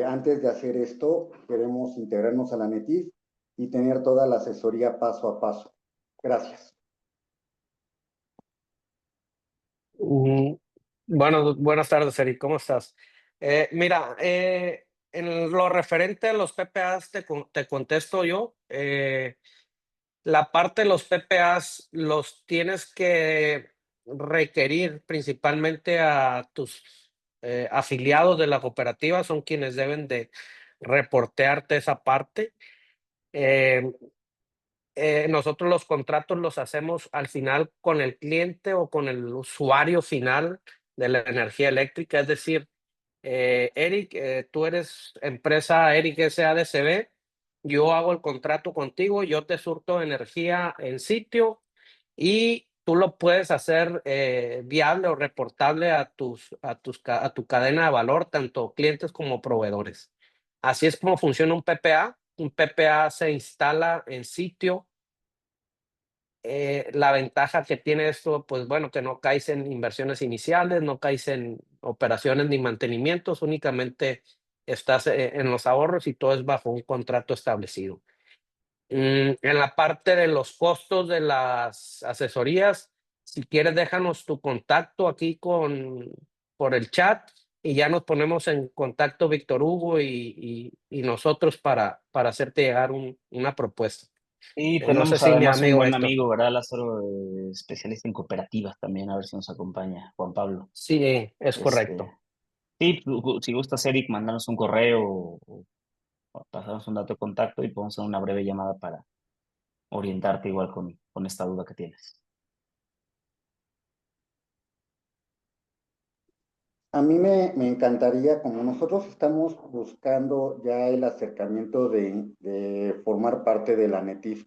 antes de hacer esto queremos integrarnos a la NETIF y tener toda la asesoría paso a paso. Gracias. Mm, Bueno, buenas tardes, Eric, ¿cómo estás? Mira, en lo referente a los PPAs te contesto yo. La parte de los PPAs los tienes que requerir principalmente a tus afiliados de la cooperativa, son quienes deben de reportearte esa parte. Eh, Nosotros los contratos los hacemos al final con el cliente o con el usuario final de la energía eléctrica, es decir, Eric, tú eres empresa Eric SADCB, yo hago el contrato contigo, yo te surto energía en sitio y tú lo puedes hacer viable o reportable a tu cadena de valor, tanto clientes como proveedores. Así es como funciona un PPA. Un PPA se instala en sitio. La ventaja que tiene esto, pues bueno, que no caes en inversiones iniciales, no caes en operaciones ni mantenimientos, únicamente estás en los ahorros y todo es bajo un contrato establecido. En la parte de los costos de las asesorías, si quieres déjanos tu contacto aquí por el chat y ya nos ponemos en contacto Víctor Hugo y nosotros para hacerte llegar una propuesta. Y No sé tenemos si mi además un amigo buen Héctor. amigo, ¿verdad, Lázaro? Especialista en cooperativas también, a ver si nos acompaña, Juan Pablo. Sí, es Este, correcto. sí, si gustas, Eric, mandarnos un correo o pasarnos un dato de contacto y podemos hacer una breve llamada para orientarte igual con esta duda que tienes. A mí me encantaría, como nosotros estamos buscando ya el acercamiento de formar parte de la NETIF,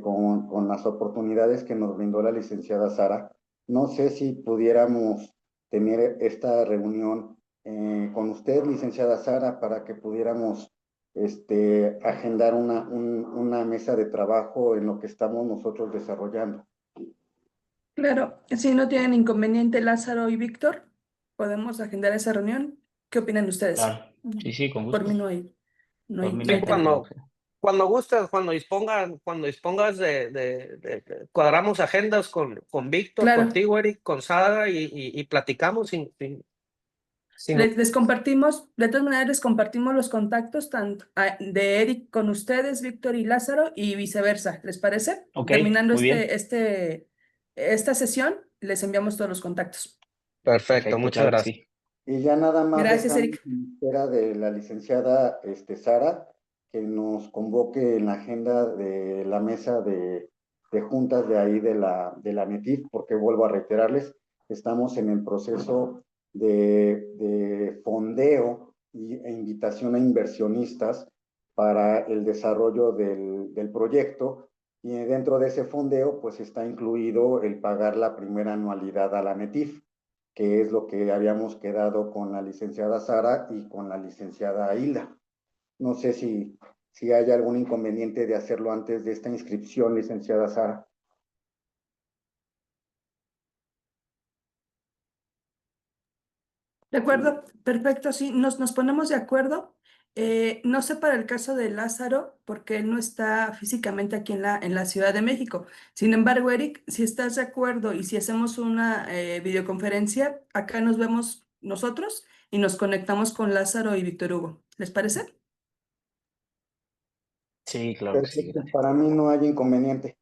con las oportunidades que nos brindó la licenciada Sara, no sé si pudiéramos tener esta reunión con usted, licenciada Sara, para que pudiéramos agendar una mesa de trabajo en lo que estamos nosotros desarrollando. Claro, si no tienen inconveniente Lázaro y Víctor, podemos agendar esa reunión. ¿Qué opinan ustedes? Claro, sí, con Por gusto. mí no Por hay, mí no no Sí, hay hay tema. problema. cuando gustes, cuando dispongas cuadramos agendas con Víctor, Claro, contigo, Eric, con Sara y platicamos sin- les compartimos, de todas maneras les compartimos los contactos tanto de Eric con ustedes, Víctor y Lázaro, y viceversa. ¿Les parece? Ok, Terminando muy bien. esta sesión, les enviamos todos los contactos. Perfecto, Perfecto, muchas claro que gracias. sí. Y ya nada más Gracias, dejamos Eric. en espera de la licenciada Sara que nos convoque en la agenda de la mesa de juntas de ahí de la NETIF, porque vuelvo a reiterarles, estamos en el proceso de fondeo e invitación a inversionistas para el desarrollo del proyecto. Y dentro de ese fondeo, pues está incluido el pagar la primera anualidad a la NETIF, que es lo que habíamos quedado con la licenciada Sara y con la licenciada Hilda. No sé si hay algún inconveniente de hacerlo antes de esta inscripción, licenciada Sara. De acuerdo, perfecto, sí, nos ponemos de acuerdo. No sé para el caso de Lázaro, porque él no está físicamente aquí en la Ciudad de México. Sin embargo, Eric, si estás de acuerdo y si hacemos una videoconferencia, acá nos vemos nosotros y nos conectamos con Lázaro y Víctor Hugo. ¿Les parece? Sí, claro que sí, Perfecto, gracias. para mí no hay inconveniente.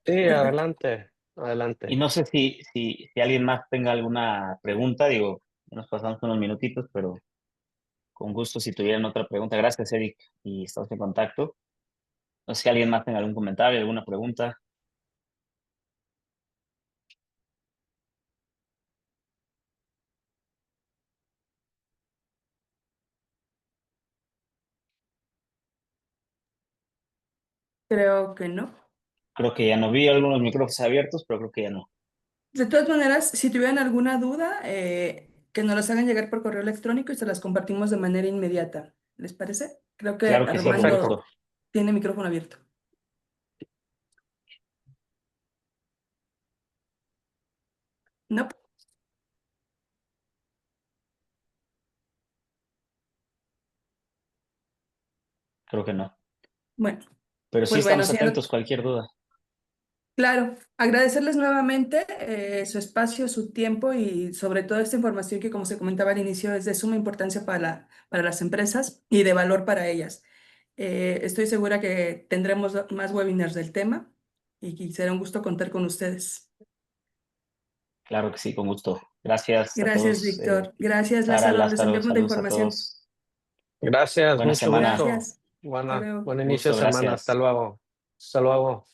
Sí, Perfecto. adelante, Y adelante. no sé si alguien más tenga alguna pregunta, digo, nos pasamos unos minutitos, pero con gusto si tuvieran otra pregunta. Gracias, Eric, y estamos en contacto. No sé si alguien más tenga algún comentario, alguna pregunta. Creo que no. Creo que ya no vi algunos micrófonos abiertos, pero creo que ya no. De todas maneras, si tuvieran alguna duda, que nos las hagan llegar por correo electrónico y se las compartimos de manera inmediata. ¿Les parece? Creo que Claro que sí, con Perfecto. Armando gusto. tiene micrófono abierto. No, Creo que no. bueno, Pero sí pues bueno, estamos siendo atentos, cualquier duda. claro, agradecerles nuevamente su espacio, su tiempo y sobre todo esta información que, como se comentaba al inicio, es de suma importancia para las empresas y de valor para ellas. Estoy segura que tendremos más webinars del tema y será un gusto contar con ustedes. Claro que sí, con gusto. Gracias a Gracias, todos. Víctor. Gracias, Sara, Lázaro. Les Lázaro, enviamos la saludos a información. todos. Gracias, Buena mucho semana. gusto. Gracias. Hasta luego. Buen inicio de Gusto, semana. Hasta gracias. luego. Hasta luego.